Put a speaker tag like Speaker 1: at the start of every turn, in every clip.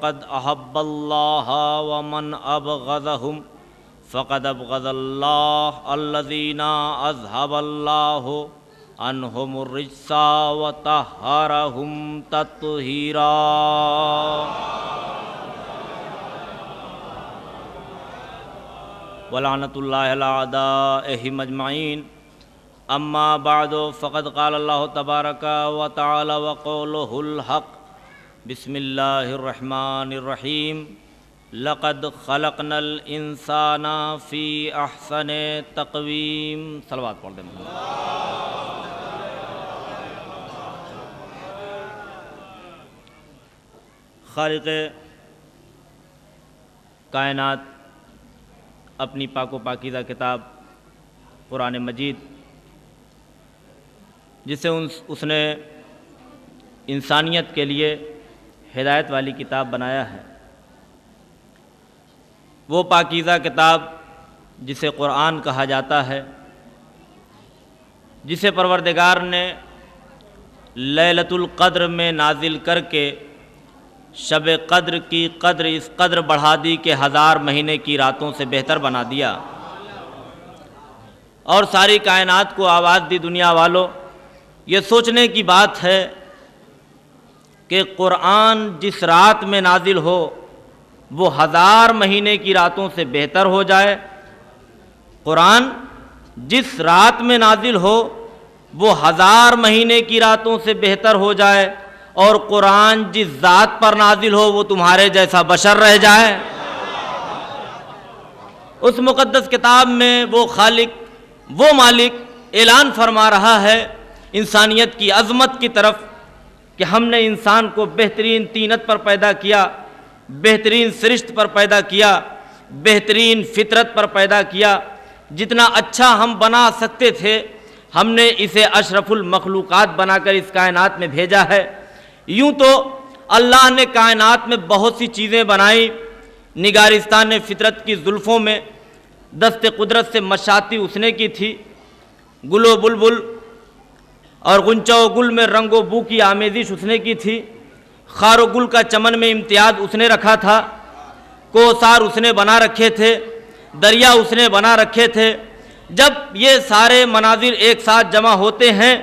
Speaker 1: فقد احب اللہ ومن ابغضهم فقد ابغض اللہ الذین اذهب اللہ عنہم الرجس وطہرہم تطہیرا۔ ولعنۃ اللہ علی اعدائہم اجمعین۔ اما بعد فقد قال اللہ تبارک وتعالی وقولہ الحق۔ بسم اللہ الرحمن الرحیم۔ لقد خلقنا الانسان فی احسن تقویم۔ صلوات پڑھ دیں۔ خالق کائنات اپنی پاک و پاکیزہ کتاب قرآن مجید، جسے اس نے انسانیت کے لیے ہدایت والی کتاب بنایا ہے، وہ پاکیزہ کتاب جسے قرآن کہا جاتا ہے، جسے پروردگار نے لیلۃ القدر میں نازل کر کے شب قدر کی قدر اس قدر بڑھا دی کہ 1000 مہینے کی راتوں سے بہتر بنا دیا، اور ساری کائنات کو آواز دی۔ دنیا والوں، یہ سوچنے کی بات ہے کہ قرآن جس رات میں نازل ہو وہ 1000 مہینے کی راتوں سے بہتر ہو جائے، قرآن جس رات میں نازل ہو وہ 1000 مہینے کی راتوں سے بہتر ہو جائے، اور قرآن جس ذات پر نازل ہو وہ تمہارے جیسا بشر رہ جائے۔ اس مقدس کتاب میں وہ خالق، وہ مالک اعلان فرما رہا ہے انسانیت کی عظمت کی طرف کہ ہم نے انسان کو بہترین طینت پر پیدا کیا، بہترین سرشت پر پیدا کیا، بہترین فطرت پر پیدا کیا۔ جتنا اچھا ہم بنا سکتے تھے ہم نے اسے اشرف المخلوقات بنا کر اس کائنات میں بھیجا ہے۔ یوں تو اللہ نے کائنات میں بہت سی چیزیں بنائیں۔ نگارستان فطرت کی زلفوں میں دست قدرت سے مشاطی اس نے کی تھی، گل و بلبل اور غنچہ و گل میں رنگ و بو کی آمیزش اس نے کی تھی، خار و گل کا چمن میں امتیاز اس نے رکھا تھا، کوثار اس نے بنا رکھے تھے، دریا اس نے بنا رکھے تھے۔ جب یہ سارے مناظر ایک ساتھ جمع ہوتے ہیں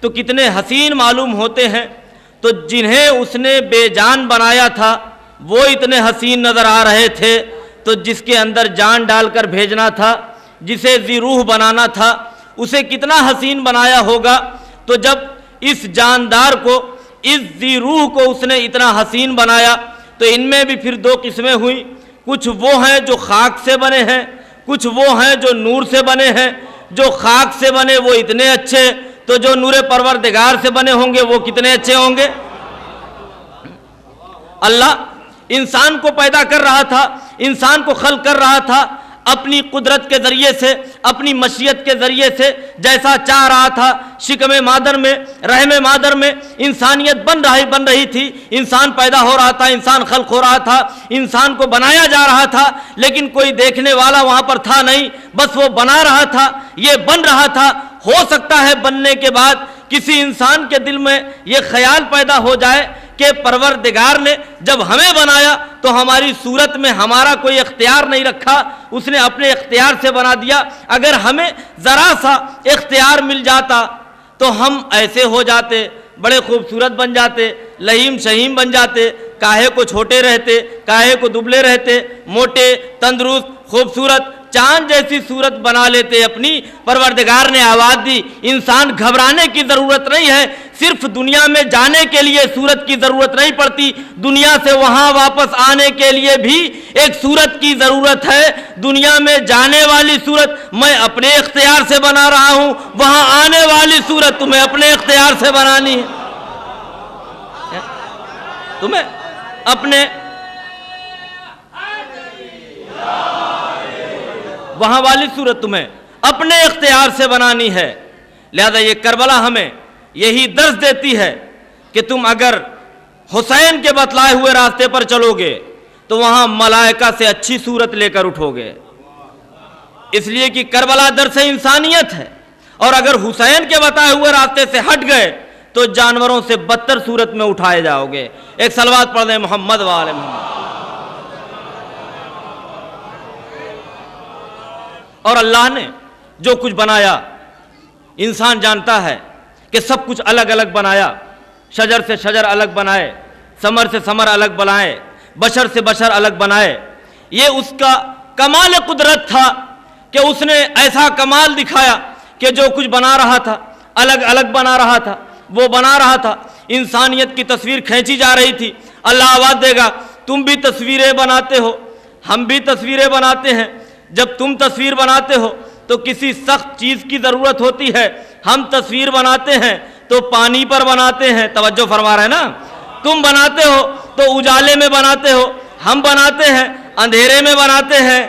Speaker 1: تو کتنے حسین معلوم ہوتے ہیں، تو جنہیں اس نے بے جان بنایا تھا وہ اتنے حسین نظر آ رہے تھے، تو جس کے اندر جان ڈال کر بھیجنا تھا، جسے ذی روح بنانا تھا، اسے کتنا حسین بنایا ہوگا۔ تو جب اس جاندار کو، اس ذی روح کو اس نے اتنا حسین بنایا تو ان میں بھی پھر 2 قسمیں ہوئیں۔ کچھ وہ ہیں جو خاک سے بنے ہیں، کچھ وہ ہیں جو نور سے بنے ہیں۔ جو خاک سے بنے وہ اتنے اچھے، تو جو نور پروردگار سے بنے ہوں گے وہ کتنے اچھے ہوں گے۔ اللہ انسان کو پیدا کر رہا تھا، انسان کو خلق کر رہا تھا اپنی قدرت کے ذریعے سے، اپنی مشیت کے ذریعے سے، جیسا چاہ رہا تھا۔ شکم مادر میں، رحم مادر میں انسانیت بن رہی تھی، انسان پیدا ہو رہا تھا، انسان خلق ہو رہا تھا، انسان کو بنایا جا رہا تھا، لیکن کوئی دیکھنے والا وہاں پر تھا نہیں، بس وہ بنا رہا تھا، یہ بن رہا تھا۔ ہو سکتا ہے بننے کے بعد کسی انسان کے دل میں یہ خیال پیدا ہو جائے کہ پروردگار نے جب ہمیں بنایا تو ہماری صورت میں ہمارا کوئی اختیار نہیں رکھا، اس نے اپنے اختیار سے بنا دیا۔ اگر ہمیں ذرا سا اختیار مل جاتا تو ہم ایسے ہو جاتے، بڑے خوبصورت بن جاتے، لہیم شہیم بن جاتے، کاہے کو چھوٹے رہتے، کاہے کو دبلے رہتے، موٹے، تندرست، خوبصورت، چاند جیسی صورت بنا لیتے اپنی۔ پروردگار نے آواز دی انسان گھبرانے کی ضرورت نہیں ہے، صرف دنیا میں جانے کے لیے صورت کی ضرورت نہیں پڑتی، دنیا سے وہاں واپس آنے کے لیے بھی ایک صورت کی ضرورت ہے۔ دنیا میں جانے والی صورت میں اپنے اختیار سے بنا رہا ہوں، وہاں آنے والی صورت تمہیں اپنے اختیار سے بنانی ہے، تمہیں اپنے وہاں والی صورت تمہیں اپنے اختیار سے بنانی ہے۔ لہذا یہ کربلا ہمیں یہی درس دیتی ہے کہ تم اگر حسین کے بتلائے ہوئے راستے پر چلو گے تو وہاں ملائکہ سے اچھی صورت لے کر اٹھو گے، اس لیے کہ کربلا درس انسانیت ہے۔ اور اگر حسین کے بتائے ہوئے راستے سے ہٹ گئے تو جانوروں سے بدتر صورت میں اٹھائے جاؤ گے۔ ایک صلوات پڑھ دیں محمد و آل محمد۔ اور اللہ نے جو کچھ بنایا انسان جانتا ہے کہ سب کچھ الگ الگ بنایا، شجر سے شجر الگ بنائے، ثمر سے ثمر الگ بنائے، بشر سے بشر الگ بنائے۔ یہ اس کا کمال قدرت تھا کہ اس نے ایسا کمال دکھایا کہ جو کچھ بنا رہا تھا الگ الگ بنا رہا تھا، وہ بنا رہا تھا۔ انسانیت کی تصویر کھینچی جا رہی تھی۔ اللہ آواز دے گا تم بھی تصویریں بناتے ہو، ہم بھی تصویریں بناتے ہیں۔ جب تم تصویر بناتے ہو تو کسی سخت چیز کی ضرورت ہوتی ہے، ہم تصویر بناتے ہیں تو پانی پر بناتے ہیں۔ توجہ فرما رہے ہیں نا؟ تم بناتے ہو تو اجالے میں بناتے ہو، ہم بناتے ہیں اندھیرے میں بناتے ہیں۔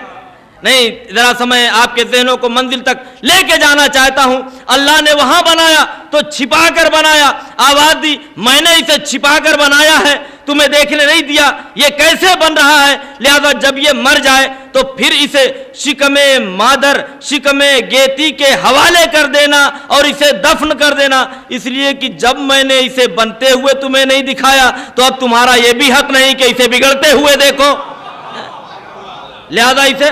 Speaker 1: نہیں، ذرا سمجھ آپ کے ذہنوں کو منزل تک لے کے جانا چاہتا ہوں۔ اللہ نے وہاں بنایا تو چھپا کر بنایا۔ آواز دی میں نے اسے چھپا کر بنایا ہے، تمہیں دیکھنے نہیں دیا یہ کیسے بن رہا ہے، لہذا جب یہ مر جائے تو پھر اسے شکم مادر، شکم گیتی کے حوالے کر دینا اور اسے دفن کر دینا، اس لیے کہ جب میں نے اسے بنتے ہوئے تمہیں نہیں دکھایا تو اب تمہارا یہ بھی حق نہیں کہ اسے بگڑتے ہوئے دیکھو، لہذا اسے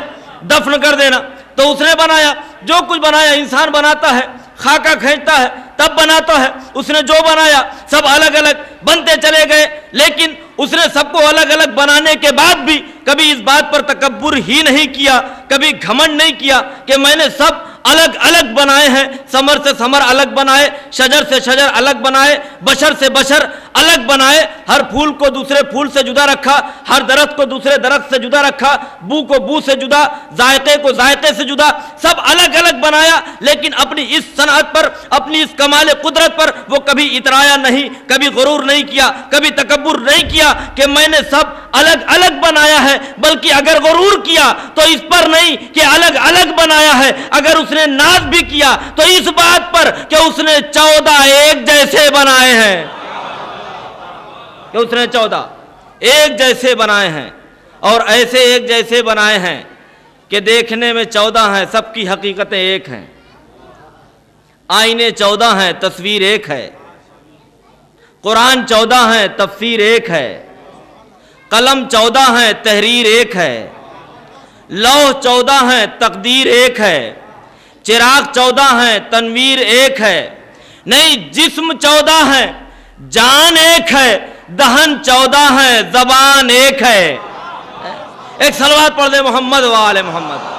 Speaker 1: دفن کر دینا۔ تو اس نے بنایا جو کچھ بنایا، انسان بناتا ہے، خاکہ کھینچتا ہے تب بناتا ہے۔ اس نے جو بنایا سب الگ الگ بنتے چلے گئے، لیکن اس نے سب کو الگ الگ بنانے کے بعد بھی کبھی اس بات پر تکبر ہی نہیں کیا، کبھی گھمنڈ نہیں کیا کہ میں نے سب الگ الگ بنائے ہیں، ثمر سے ثمر الگ بنائے، شجر سے شجر الگ بنائے، بشر سے بشر الگ بنائے، ہر پھول کو دوسرے پھول سے جدا رکھا، ہر درخت کو دوسرے درخت سے جدا رکھا، بو کو بو سے جدا، ذائقے کو ذائقے سے جدا، سب الگ الگ بنایا، لیکن اپنی اس صنعت پر، اپنی اس کمال قدرت پر وہ کبھی اترایا نہیں، کبھی غرور نہیں کیا، کبھی تکبر نہیں کیا کہ میں نے سب الگ الگ بنایا ہے، بلکہ اگر غرور کیا تو اس پر نہیں کہ الگ الگ بنایا ہے، اگر اس نے ناز بھی کیا تو اس بات پر کہ اس نے 14 ایک جیسے بنائے ہیں، کہ اس نے 14 ایک جیسے بنائے ہیں، اور ایسے ایک جیسے بنائے ہیں کہ دیکھنے میں 14 ہیں، سب کی حقیقتیں ایک ہیں۔ آئینے 14 ہیں، تصویر ایک ہے۔ قرآن 14 ہیں، تفسیر ایک ہے۔ قلم 14 ہیں، تحریر ایک ہے۔ لوح 14 ہیں، تقدیر ایک ہے۔ چراغ 14 ہیں، تنویر ایک ہے۔ نہیں، جسم 14 ہیں، جان ایک ہے، دہن 14 ہیں، زبان ایک ہے۔ ایک صلوات پڑھ دے محمد و آل محمد۔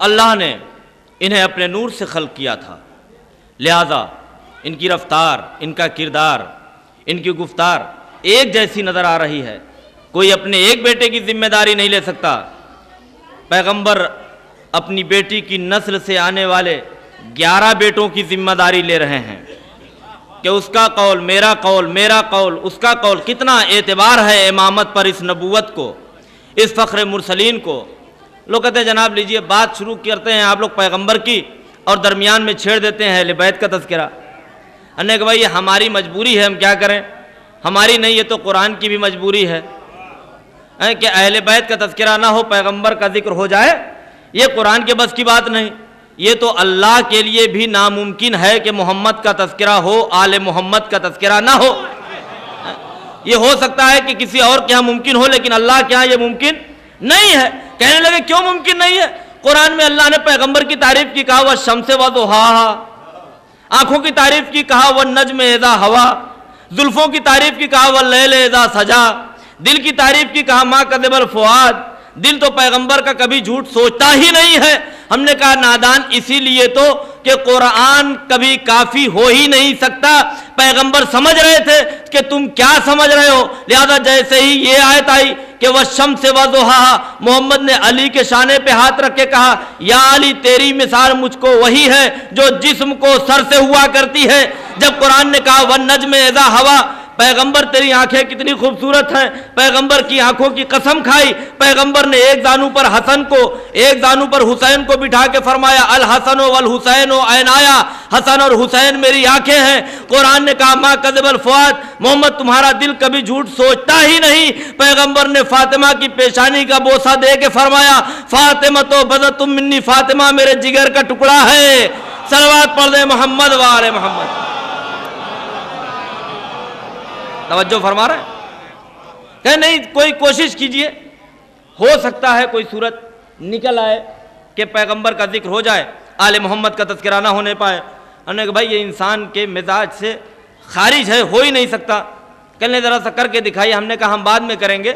Speaker 1: اللہ نے انہیں اپنے نور سے خلق کیا تھا، لہذا ان کی رفتار، ان کا کردار، ان کی گفتار ایک جیسی نظر آ رہی ہے۔ کوئی اپنے ایک بیٹے کی ذمہ داری نہیں لے سکتا۔ پیغمبر اپنی بیٹی کی نسل سے آنے والے 11 بیٹوں کی ذمہ داری لے رہے ہیں کہ اس کا قول میرا قول، میرا قول اس کا قول۔ کتنا اعتبار ہے امامت پر، اس نبوت کو، اس فخر مرسلین کو۔ لوگ کہتے ہیں جناب لیجئے بات شروع کرتے ہیں آپ لوگ پیغمبر کی اور درمیان میں چھیڑ دیتے ہیں اہل بیت کا تذکرہ۔ ہم نے کہا بھائی یہ ہماری مجبوری ہے، ہم کیا کریں؟ ہماری نہیں، یہ تو قرآن کی بھی مجبوری ہے کہ اہل بیت کا تذکرہ نہ ہو، پیغمبر کا ذکر ہو جائے، یہ قرآن کے بس کی بات نہیں۔ یہ تو اللہ کے لیے بھی ناممکن ہے کہ محمد کا تذکرہ ہو، آل محمد کا تذکرہ نہ ہو۔ یہ ہو سکتا ہے کہ کسی اور کے ہاں ممکن ہو، لیکن اللہ کے ہاں یہ ممکن نہیں ہے۔ کہنے لگے کیوں ممکن نہیں ہے؟ قرآن میں اللہ نے پیغمبر کی تعریف کی، کہا والشمس وضحاہا، آنکھوں کی تعریف کی، کہا والنجم اذا ہوا، زلفوں کی تعریف کی، کہا واللیل اذا سجا، دل کی تعریف کی، کہا ما کذب الفؤاد، دل تو پیغمبر کا کبھی جھوٹ سوچتا ہی نہیں ہے۔ ہم نے کہا نادان اسی لیے تو کہ قرآن کبھی کافی ہو ہی نہیں سکتا۔ پیغمبر سمجھ رہے تھے کہ تم کیا سمجھ رہے ہو، لہذا جیسے ہی یہ آیت آئی کہ والشمس وضحاہا، محمد نے علی کے شانے پہ ہاتھ رکھ کے کہا یا علی تیری مثال مجھ کو وہی ہے جو جسم کو سر سے ہوا کرتی ہے۔ جب قرآن نے کہا والنجم اذا ہوا، پیغمبر تیری آنکھیں کتنی خوبصورت ہیں، پیغمبر کی آنکھوں کی قسم کھائی، پیغمبر نے ایک دانوں پر حسن کو ایک دانوں پر حسین کو بٹھا کے فرمایا الحسن والحسین عینایا، حسن اور حسین میری آنکھیں ہیں۔ قرآن نے کہا ما کذب الفؤاد، محمد تمہارا دل کبھی جھوٹ سوچتا ہی نہیں۔ پیغمبر نے فاطمہ کی پیشانی کا بوسہ دے کے فرمایا فاطمہ تو بذت منی، فاطمہ میرے جگر کا ٹکڑا ہے۔ صلوات پڑھ دے محمد وآل محمد۔ توجہ فرما رہے ہیں کہ نہیں؟ کوئی کوشش کیجئے، ہو سکتا ہے کوئی صورت نکل آئے کہ پیغمبر کا ذکر ہو جائے، آل محمد کا تذکرہ نہ ہونے پائے۔ ہم نے کہا بھائی یہ انسان کے مزاج سے خارج ہے، ہو ہی نہیں سکتا، کہنے ذرا سا کر کے دکھائیے۔ ہم نے کہا ہم بعد میں کریں گے،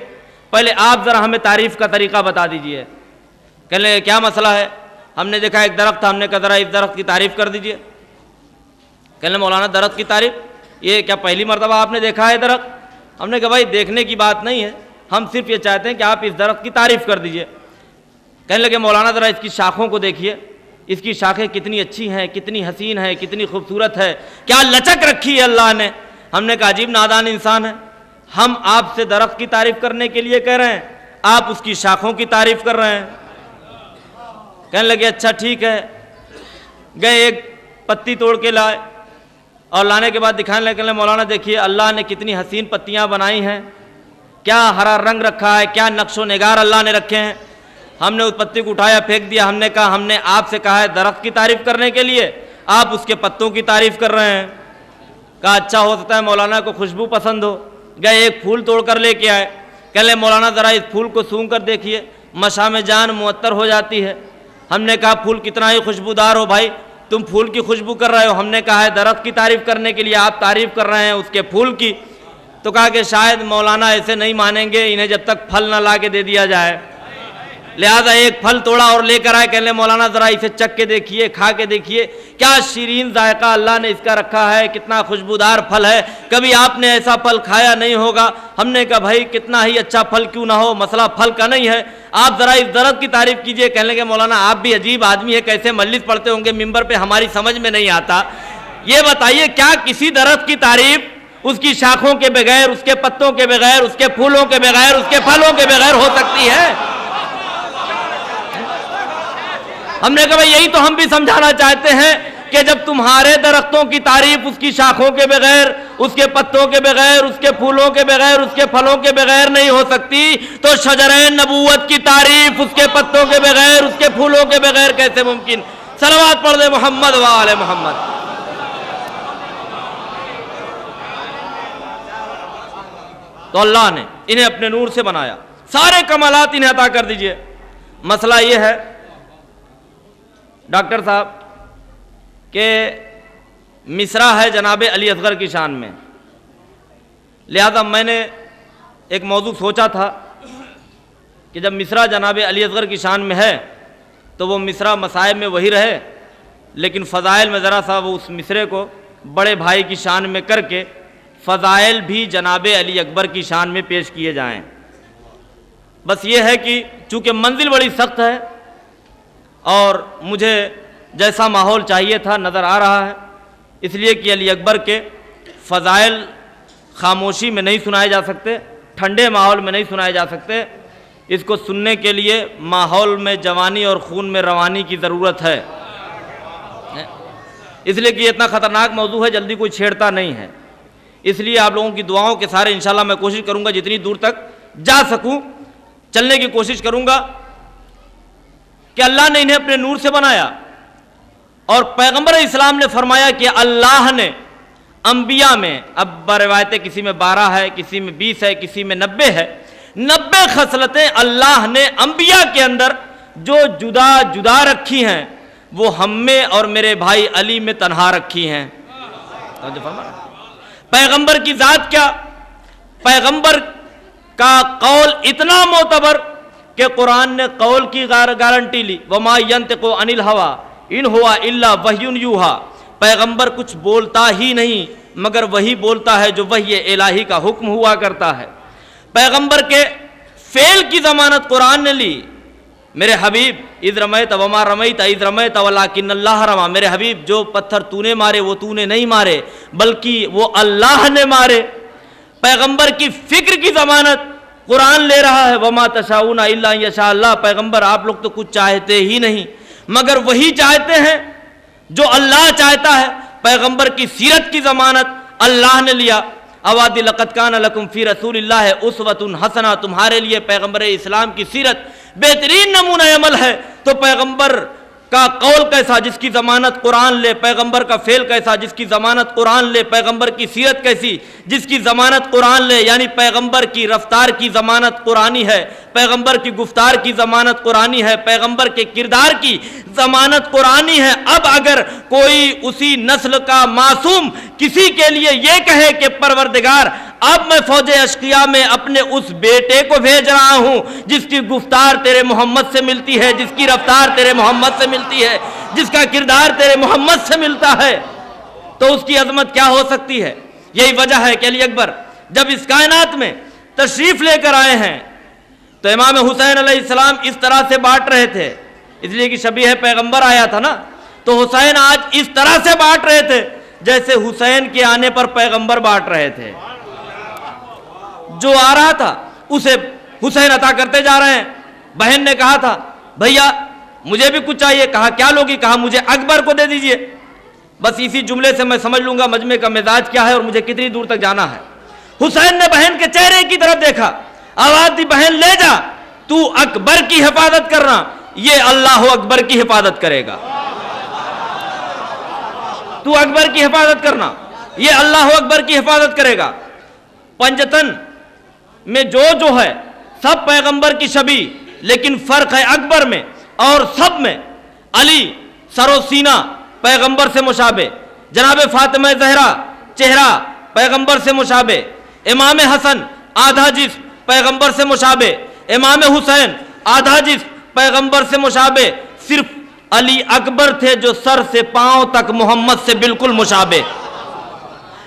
Speaker 1: پہلے آپ ذرا ہمیں تعریف کا طریقہ بتا دیجئے۔ کہنے کیا مسئلہ ہے؟ ہم نے دیکھا ایک درخت، ہم نے کہا ذرا اس درخت کی تعریف کر دیجئے۔ کہنے مولانا درخت کی تعریف، یہ کیا پہلی مرتبہ آپ نے دیکھا ہے درخت؟ ہم نے کہا بھائی دیکھنے کی بات نہیں ہے، ہم صرف یہ چاہتے ہیں کہ آپ اس درخت کی تعریف کر دیجئے۔ کہنے لگے مولانا ذرا اس کی شاخوں کو دیکھیے، اس کی شاخیں کتنی اچھی ہیں، کتنی حسین ہیں، کتنی خوبصورت ہے، کیا لچک رکھی ہے اللہ نے۔ ہم نے کہا عجیب نادان انسان ہے، ہم آپ سے درخت کی تعریف کرنے کے لیے کہہ رہے ہیں، آپ اس کی شاخوں کی تعریف کر رہے ہیں۔ کہنے لگے اچھا ٹھیک ہے، گئے ایک پتی توڑ کے لائے اور لانے کے بعد دکھانے لگے مولانا دیکھیے اللہ نے کتنی حسین پتیاں بنائی ہیں، کیا ہرا رنگ رکھا ہے، کیا نقش و نگار اللہ نے رکھے ہیں۔ ہم نے اس پتی کو اٹھایا پھینک دیا، ہم نے کہا ہم نے آپ سے کہا ہے درخت کی تعریف کرنے کے لیے، آپ اس کے پتوں کی تعریف کر رہے ہیں۔ کہا اچھا ہو سکتا ہے مولانا کو خوشبو پسند ہو۔ گئے ایک پھول توڑ کر لے کے آئے، کہہ لے مولانا ذرا اس پھول کو سونگھ کر دیکھیے، مشام جان معطر ہو جاتی ہے۔ ہم نے کہا پھول کتنا ہی خوشبودار ہو بھائی، تم پھول کی خوشبو کر رہے ہو، ہم نے کہا ہے درخت کی تعریف کرنے کے لیے آپ تعریف کر رہے ہیں اس کے پھول کی۔ تو کہا کہ شاید مولانا ایسے نہیں مانیں گے انہیں جب تک پھل نہ لا کے دے دیا جائے، لہذا ایک پھل توڑا اور لے کر آئے، کہنے مولانا ذرا اسے چکھ کے دیکھیے، کھا کے دیکھیے، کیا شیرین ذائقہ اللہ نے اس کا رکھا ہے، کتنا خوشبودار پھل ہے، کبھی آپ نے ایسا پھل کھایا نہیں ہوگا۔ ہم نے کہا بھائی کتنا ہی اچھا پھل کیوں نہ ہو، مسئلہ پھل کا نہیں ہے، آپ ذرا اس درخت کی تعریف کیجئے۔ کہنے لگے مولانا آپ بھی عجیب آدمی ہے، کیسے مجلس پڑھتے ہوں گے ممبر پہ، ہماری سمجھ میں نہیں آتا، یہ بتائیے کیا کسی درخت کی تعریف اس کی شاخوں کے بغیر، اس کے پتوں کے بغیر، اس کے پھولوں کے بغیر، اس کے پھلوں کے بغیر ہو سکتی ہے؟ ہم نے کہا بھئی یہی تو ہم بھی سمجھانا چاہتے ہیں کہ جب تمہارے درختوں کی تعریف اس کی شاخوں کے بغیر، اس کے پتوں کے بغیر، اس کے پھولوں کے بغیر، اس کے پھلوں کے بغیر نہیں ہو سکتی، تو شجرہ نبوت کی تعریف اس کے پتوں کے بغیر، اس کے پھولوں کے بغیر کیسے ممکن؟ صلوات پڑھ دے محمد وآل محمد۔ تو اللہ نے انہیں اپنے نور سے بنایا، سارے کمالات انہیں عطا کر دیجئے۔ مسئلہ یہ ہے ڈاکٹر صاحب کہ مصرع ہے جناب علی اصغر کی شان میں، لہذا میں نے ایک موضوع سوچا تھا کہ جب مصرع جناب علی اصغر کی شان میں ہے تو وہ مصرع مصائب میں وہی رہے، لیکن فضائل میں ذرا سا وہ اس مصرے کو بڑے بھائی کی شان میں کر کے فضائل بھی جناب علی اکبر کی شان میں پیش کیے جائیں۔ بس یہ ہے کہ چونکہ منزل بڑی سخت ہے اور مجھے جیسا ماحول چاہیے تھا نظر آ رہا ہے، اس لیے کہ علی اکبر کے فضائل خاموشی میں نہیں سنائے جا سکتے، ٹھنڈے ماحول میں نہیں سنائے جا سکتے، اس کو سننے کے لیے ماحول میں جوانی اور خون میں روانی کی ضرورت ہے، اس لیے کہ یہ اتنا خطرناک موضوع ہے جلدی کوئی چھیڑتا نہیں ہے۔ اس لیے آپ لوگوں کی دعاؤں کے سارے انشاءاللہ میں کوشش کروں گا جتنی دور تک جا سکوں چلنے کی کوشش کروں گا کہ اللہ نے انہیں اپنے نور سے بنایا، اور پیغمبر اسلام نے فرمایا کہ اللہ نے انبیاء میں، اب روایتیں کسی میں 12 ہے، کسی میں 20 ہے، کسی میں 90 ہے، 90 خصلتیں اللہ نے انبیاء کے اندر جو جدا جدا رکھی ہیں وہ ہم میں اور میرے بھائی علی میں تنہا رکھی ہیں۔ پیغمبر کی ذات کیا، پیغمبر کا قول اتنا معتبر کہ قرآن نے قول کی گارنٹی لی، وَمَا يَنْتِقُ عَنِ الْهَوَىٰ إِنْ هُوَ إِلَّا وَحْيٌ يُوحَىٰ، پیغمبر کچھ بولتا ہی نہیں مگر وہی بولتا ہے جو وحی الہی کا حکم ہوا کرتا ہے۔ پیغمبر کے فعل کی ضمانت قرآن نے لی، میرے حبیب اذ رمیت وما رمیت اذ رمیت ولکن اللہ رما، میرے حبیب جو پتھر تو نے مارے وہ تو نے نہیں مارے بلکہ وہ اللہ نے مارے۔ پیغمبر کی فکر کی ضمانت قرآن لے رہا ہے، وما تشاؤون الا ان یشاء اللہ، پیغمبر آپ لوگ تو کچھ چاہتے ہی نہیں مگر وہی چاہتے ہیں جو اللہ چاہتا ہے۔ پیغمبر کی سیرت کی ضمانت اللہ نے لیا، اوادی لقد کان لکم فی رسول اللہ اسوۃ حسنہ، تمہارے لیے پیغمبر اسلام کی سیرت بہترین نمونہ عمل ہے۔ تو پیغمبر کا قول کیسا جس کی ضمانت قرآن لے، پیغمبر کا فعل کیسا جس کی ضمانت قرآن لے، پیغمبر کی سیرت کیسی جس کی ضمانت قرآن لے، یعنی پیغمبر کی رفتار کی ضمانت قرآنی ہے، پیغمبر کی گفتار کی ضمانت قرآنی ہے، پیغمبر کے کردار کی ضمانت قرآنی ہے۔ اب اگر کوئی اسی نسل کا معصوم کسی کے لیے یہ کہے کہ پروردگار اب میں فوج اشقیاء میں اپنے اس بیٹے کو بھیج رہا ہوں جس کی گفتار تیرے محمد سے ملتی ہے، جس کی رفتار تیرے محمد سے ملتی ہے، جس کا کردار تیرے محمد سے ملتا ہے، تو اس کی عظمت کیا ہو سکتی ہے؟ یہی وجہ ہے کہ علی اکبر جب اس کائنات میں تشریف لے کر آئے ہیں تو امام حسین علیہ السلام اس طرح سے بانٹ رہے تھے، اس لیے کہ شبیہ پیغمبر آیا تھا نا، تو حسین آج اس طرح سے بانٹ رہے تھے جیسے حسین کے آنے پر پیغمبر بانٹ رہے تھے۔ جو آ رہا تھا اسے حسین عطا کرتے جا رہے ہیں۔ بہن نے کہا تھا بھیا مجھے بھی کچھ چاہیے، کہا کیا لوگی؟ کہا مجھے اکبر کو دے دیجئے، بس اسی جملے سے میں سمجھ لوں گا مجمع کا مزاج کیا ہے اور مجھے کتنی دور تک جانا ہے۔ حسین نے بہن کے چہرے کی طرف دیکھا، آواز دی بہن لے جا، تو اکبر کی حفاظت کرنا، یہ اللہ اکبر کی حفاظت کرے گا، تو اکبر کی حفاظت کرنا، یہ اللہ اکبر کی حفاظت کرے گا۔ پنجتن میں جو ہے سب پیغمبر کی شبیہ، لیکن فرق ہے اکبر میں اور سب میں۔ علی سر و سینہ پیغمبر سے مشابہ، جناب فاطمہ زہرا چہرہ پیغمبر سے مشابہ، امام حسن آدھا جسم پیغمبر سے مشابہ، امام حسین آدھا جسم پیغمبر سے مشابہ، صرف علی اکبر تھے جو سر سے پاؤں تک محمد سے بالکل مشابہ،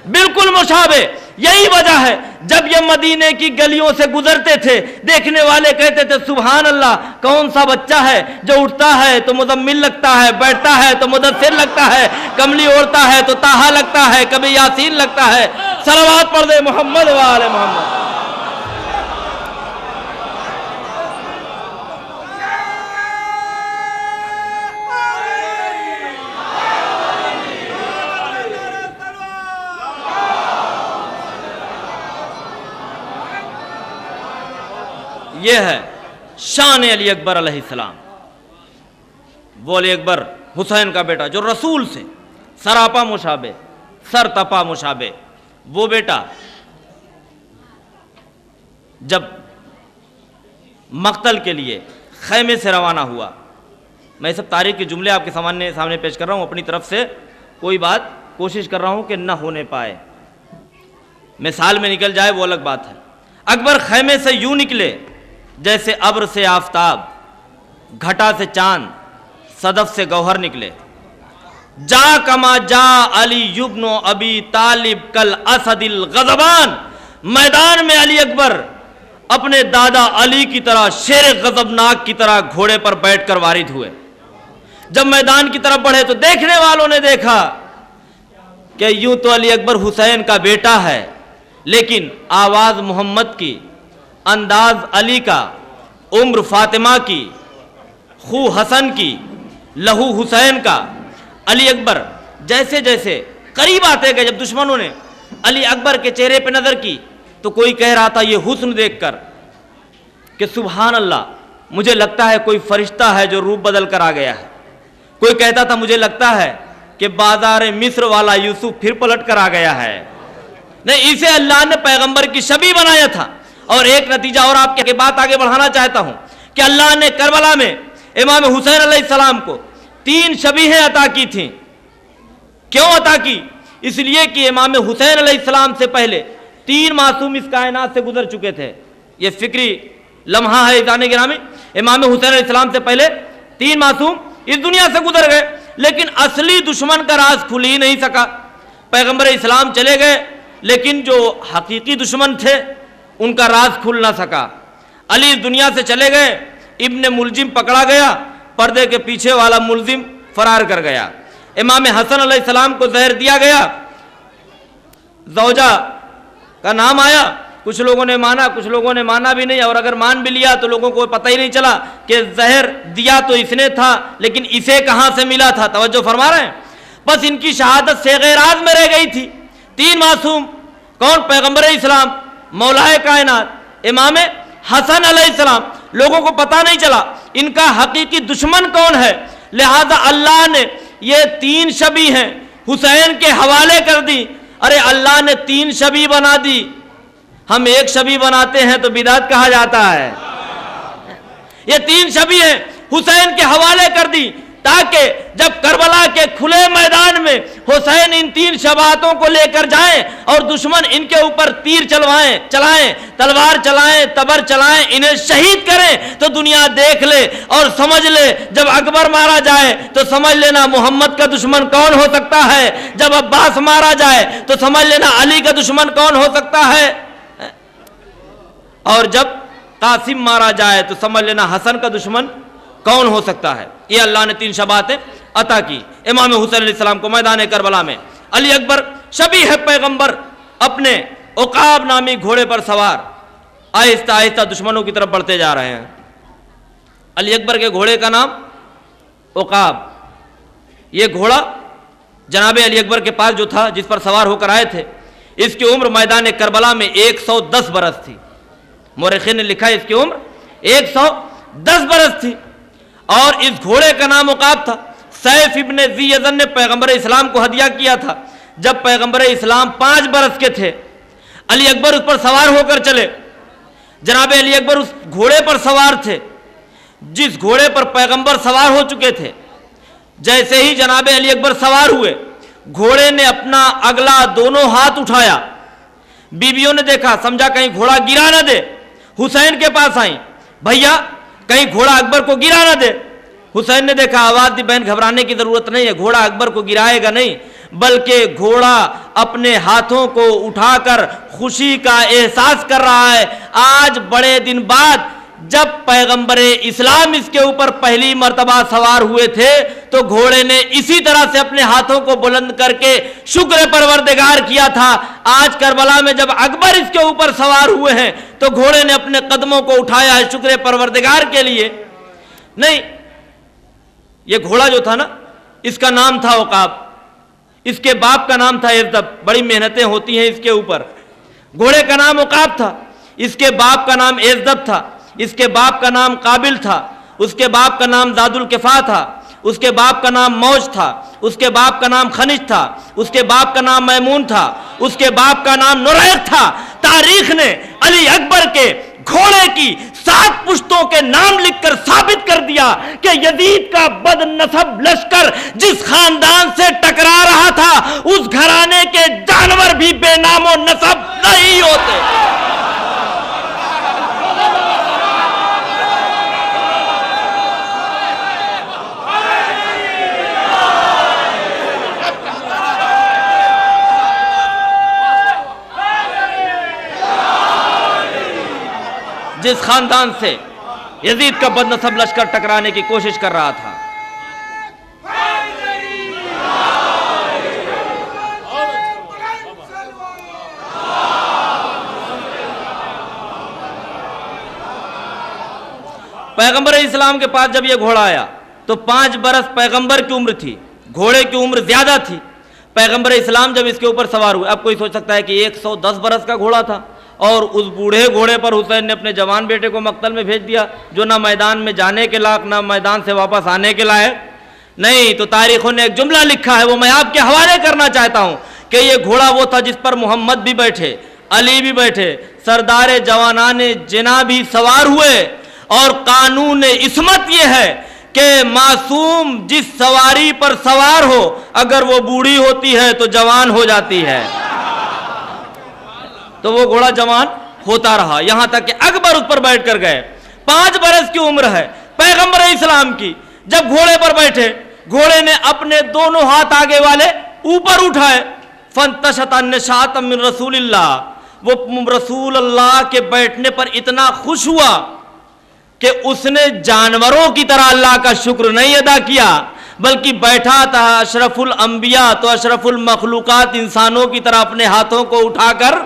Speaker 1: بالکل مشابہ۔ یہی وجہ ہے جب یہ مدینے کی گلیوں سے گزرتے تھے دیکھنے والے کہتے تھے سبحان اللہ، کون سا بچہ ہے جو اٹھتا ہے تو مزمل لگتا ہے، بیٹھتا ہے تو مدثر لگتا ہے، کملی اوڑھتا ہے تو طٰہٰ لگتا ہے، کبھی یاسین لگتا ہے۔ صلوات پڑھ دے محمد و آل محمد۔ یہ ہے شان علی اکبر علیہ السلام، وہ علی اکبر حسین کا بیٹا جو رسول سے سراپا مشابہ، سر تپا مشابہ، وہ بیٹا جب مقتل کے لیے خیمے سے روانہ ہوا۔ میں سب تاریخ کے جملے آپ کے سامنے پیش کر رہا ہوں، اپنی طرف سے کوئی بات کوشش کر رہا ہوں کہ نہ ہونے پائے، مثال میں نکل جائے وہ الگ بات ہے۔ اکبر خیمے سے یوں نکلے جیسے ابر سے آفتاب، گھٹا سے چاند، صدف سے گوہر نکلے۔ جا کما جا علی ابن ابی طالب کل اسد الغضبان، میدان میں علی اکبر اپنے دادا علی کی طرح شیر غضبناک کی طرح گھوڑے پر بیٹھ کر وارد ہوئے۔ جب میدان کی طرف بڑھے تو دیکھنے والوں نے دیکھا کہ یوں تو علی اکبر حسین کا بیٹا ہے، لیکن آواز محمد کی، انداز علی کا، عمر فاطمہ کی، خو حسن کی، لہو حسین کا۔ علی اکبر جیسے جیسے قریب آتے گئے، جب دشمنوں نے علی اکبر کے چہرے پہ نظر کی تو کوئی کہہ رہا تھا یہ حسن دیکھ کر کہ سبحان اللہ، مجھے لگتا ہے کوئی فرشتہ ہے جو روپ بدل کر آ گیا ہے۔ کوئی کہتا تھا مجھے لگتا ہے کہ بازار مصر والا یوسف پھر پلٹ کر آ گیا ہے۔ نہیں، اسے اللہ نے پیغمبر کی شبیہ بنایا تھا۔ اور ایک نتیجہ اور آپ کی بات آگے بڑھانا چاہتا ہوں کہ اللہ نے کربلا میں امام حسین علیہ السلام کو 3 شبیہیں عطا کی تھیں۔ کیوں عطا کی؟ اس لیے کہ امام حسین علیہ السلام سے پہلے 3 معصوم اس کائنات سے گزر چکے تھے۔ یہ فکری لمحہ ہے عزیزان گرامی، امام حسین علیہ السلام سے پہلے 3 معصوم اس دنیا سے گزر گئے، لیکن اصلی دشمن کا راز کھل ہی نہیں سکا۔ پیغمبر اسلام چلے گئے لیکن جو حقیقی دشمن تھے ان کا راز کھل نہ سکا۔ علی اس دنیا سے چلے گئے، ابن ملجم پکڑا گیا، پردے کے پیچھے والا ملزم فرار کر گیا۔ امام حسن علیہ السلام کو زہر دیا گیا، زوجہ کا نام آیا، کچھ لوگوں نے مانا، کچھ لوگوں نے مانا بھی نہیں، اور اگر مان بھی لیا تو لوگوں کو پتہ ہی نہیں چلا کہ زہر دیا تو اس نے تھا لیکن اسے کہاں سے ملا تھا۔ توجہ فرما رہے ہیں؟ بس ان کی شہادت سے راز میں رہ گئی تھی۔ 3 معصوم، کون؟ پیغمبر اسلام، مولائے کائنات امام حسن علیہ السلام۔ لوگوں کو پتہ نہیں چلا ان کا حقیقی دشمن کون ہے، لہذا اللہ نے یہ 3 شبی ہیں حسین کے حوالے کر دی۔ ارے اللہ نے 3 شبی بنا دی، ہم 1 شبی بناتے ہیں تو بدعت کہا جاتا ہے۔ یہ 3 شبی ہیں حسین کے حوالے کر دی تاکہ جب کربلا کے کھلے میدان میں حسین ان 3 شباہتوں کو لے کر جائیں اور دشمن ان کے اوپر تیر چلائیں، تلوار چلائیں، تبر چلائیں، انہیں شہید کریں تو دنیا دیکھ لے اور سمجھ لے جب اکبر مارا جائے تو سمجھ لینا محمد کا دشمن کون ہو سکتا ہے، جب عباس مارا جائے تو سمجھ لینا علی کا دشمن کون ہو سکتا ہے، اور جب قاسم مارا جائے تو سمجھ لینا حسن کا دشمن کون ہو سکتا ہے۔ یہ اللہ نے 3 شباہتیں عطا کی امام حسین علیہ السلام کو میدان کربلا میں۔ علی اکبر شبیہ ہے پیغمبر، اپنے عقاب نامی گھوڑے پر سوار آہستہ آہستہ دشمنوں کی طرف بڑھتے جا رہے ہیں۔ علی اکبر کے گھوڑے کا نام عقاب۔ یہ گھوڑا جناب علی اکبر کے پاس جو تھا، جس پر سوار ہو کر آئے تھے، اس کی عمر میدان کربلا میں 110 برس تھی۔ مورخین نے لکھا ہے اس کی عمر 110 برس تھی، اور اس گھوڑے کا نام عقاب تھا۔ سیف ابن ذی یزن نے پیغمبر اسلام کو ہدیہ کیا تھا جب پیغمبر اسلام 5 برس کے تھے۔ علی اکبر اس پر سوار ہو کر چلے۔ جناب علی اکبر اس گھوڑے پر سوار تھے جس گھوڑے پر پیغمبر سوار ہو چکے تھے۔ جیسے ہی جناب علی اکبر سوار ہوئے، گھوڑے نے اپنا اگلا دونوں ہاتھ اٹھایا۔ بیویوں نے دیکھا، سمجھا کہیں گھوڑا گرا نہ دے، حسین کے پاس آئیں، بھیا کہیں گھوڑا اکبر کو گرا نہ دے۔ حسین نے دیکھا، آواز دی، بہن گھبرانے کی ضرورت نہیں ہے، گھوڑا اکبر کو گرائے گا نہیں، بلکہ گھوڑا اپنے ہاتھوں کو اٹھا کر خوشی کا احساس کر رہا ہے۔ آج بڑے دن بعد جب پیغمبر اسلام اس کے اوپر پہلی مرتبہ سوار ہوئے تھے تو گھوڑے نے اسی طرح سے اپنے ہاتھوں کو بلند کر کے شکر پروردگار کیا تھا۔ آج کربلا میں جب اکبر اس کے اوپر سوار ہوئے ہیں تو گھوڑے نے اپنے قدموں کو اٹھایا ہے شکر پروردگار کے لیے نہیں۔ یہ گھوڑا جو تھا نا، اس کا نام تھا عقاب، اس کے باپ کا نام تھا ایزدب۔ بڑی محنتیں ہوتی ہیں اس کے اوپر۔ گھوڑے کا نام عقاب تھا، اس کے باپ کا نام ایزدب تھا، اس کے باپ کا نام قابل تھا، اس کے باپ کا نام زاد الکفا تھا، اس کے باپ کا نام موج تھا، اس کے باپ کا نام خنج تھا، اس کے باپ کا نام میمون تھا، اس کے باپ کا نام نریق تھا۔ تاریخ نے علی اکبر کے گھوڑے کی 7 پشتوں کے نام لکھ کر ثابت کر دیا کہ یزید کا بد نسب لشکر جس خاندان سے ٹکرا رہا تھا، اس گھرانے کے جانور بھی بے نام و نسب نہیں ہوتے۔ جس خاندان سے یزید کا بد نسب لشکر ٹکرانے کی کوشش کر رہا تھا۔ پیغمبر اسلام کے پاس جب یہ گھوڑا آیا تو 5 برس پیغمبر کی عمر تھی، گھوڑے کی عمر زیادہ تھی۔ پیغمبر اسلام جب اس کے اوپر سوار ہوئے، اب کوئی سوچ سکتا ہے کہ 110 برس کا گھوڑا تھا اور اس بوڑھے گھوڑے پر حسین نے اپنے جوان بیٹے کو مقتل میں بھیج دیا جو نہ میدان میں جانے کے لائق نہ میدان سے واپس آنے کے لائق۔ نہیں، تو تاریخوں نے ایک جملہ لکھا ہے، وہ میں آپ کے حوالے کرنا چاہتا ہوں کہ یہ گھوڑا وہ تھا جس پر محمد بھی بیٹھے، علی بھی بیٹھے، سردار جوانان جنا بھی سوار ہوئے، اور قانون عصمت یہ ہے کہ معصوم جس سواری پر سوار ہو اگر وہ بوڑھی ہوتی ہے تو جوان ہو جاتی ہے۔ تو وہ گھوڑا جوان ہوتا رہا یہاں تک کہ اکبر اس پر بیٹھ کر گئے۔ 5 برس کی عمر ہے پیغمبر اسلام کی۔ جب گھوڑے پر بیٹھے، گھوڑے نے اپنے دونوں ہاتھ آگے والے اوپر اٹھائے، فانتشط النشاط من رسول اللہ، وہ رسول اللہ کے بیٹھنے پر اتنا خوش ہوا کہ اس نے جانوروں کی طرح اللہ کا شکر نہیں ادا کیا، بلکہ بیٹھا تھا اشرف الانبیاء تو اشرف المخلوقات انسانوں کی طرح اپنے ہاتھوں کو اٹھا کر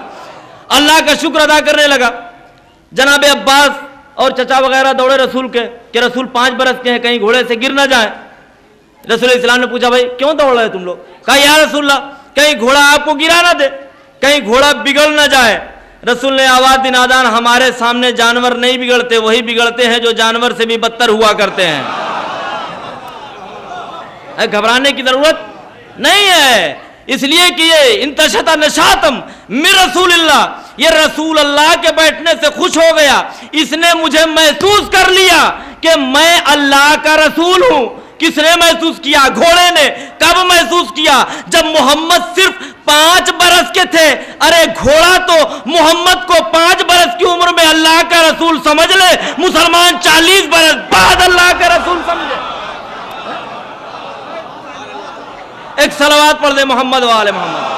Speaker 1: اللہ کا شکر ادا کرنے لگا۔ جناب عباس اور چچا وغیرہ دوڑے رسول کے کہ رسول 5 برس کے ہیں، کہیں گھوڑے سے گر نہ جائیں۔ رسول اسلام نے پوچھا بھائی کیوں دوڑ رہے تم لوگ؟ کہا یا رسول اللہ کہیں گھوڑا آپ کو گرا نہ دے، کہیں گھوڑا بگڑ نہ جائے۔ رسول نے آواز دی نادان ہمارے سامنے جانور نہیں بگڑتے، وہی بگڑتے ہیں جو جانور سے بھی بدتر ہوا کرتے ہیں۔ گھبرانے کی ضرورت نہیں ہے، اس لیے کہ یہ انتشط نشاطم من رسول اللہ، یہ رسول اللہ کے بیٹھنے سے خوش ہو گیا، اس نے مجھے محسوس کر لیا کہ میں اللہ کا رسول ہوں۔ کس نے محسوس کیا؟ گھوڑے نے۔ کب محسوس کیا؟ جب محمد صرف 5 برس کے تھے۔ ارے گھوڑا تو محمد کو 5 برس کی عمر میں اللہ کا رسول سمجھ لے، مسلمان 40 برس بعد اللہ کا رسول سمجھے۔ ایک صلوات پڑھ دے محمد و آل محمد۔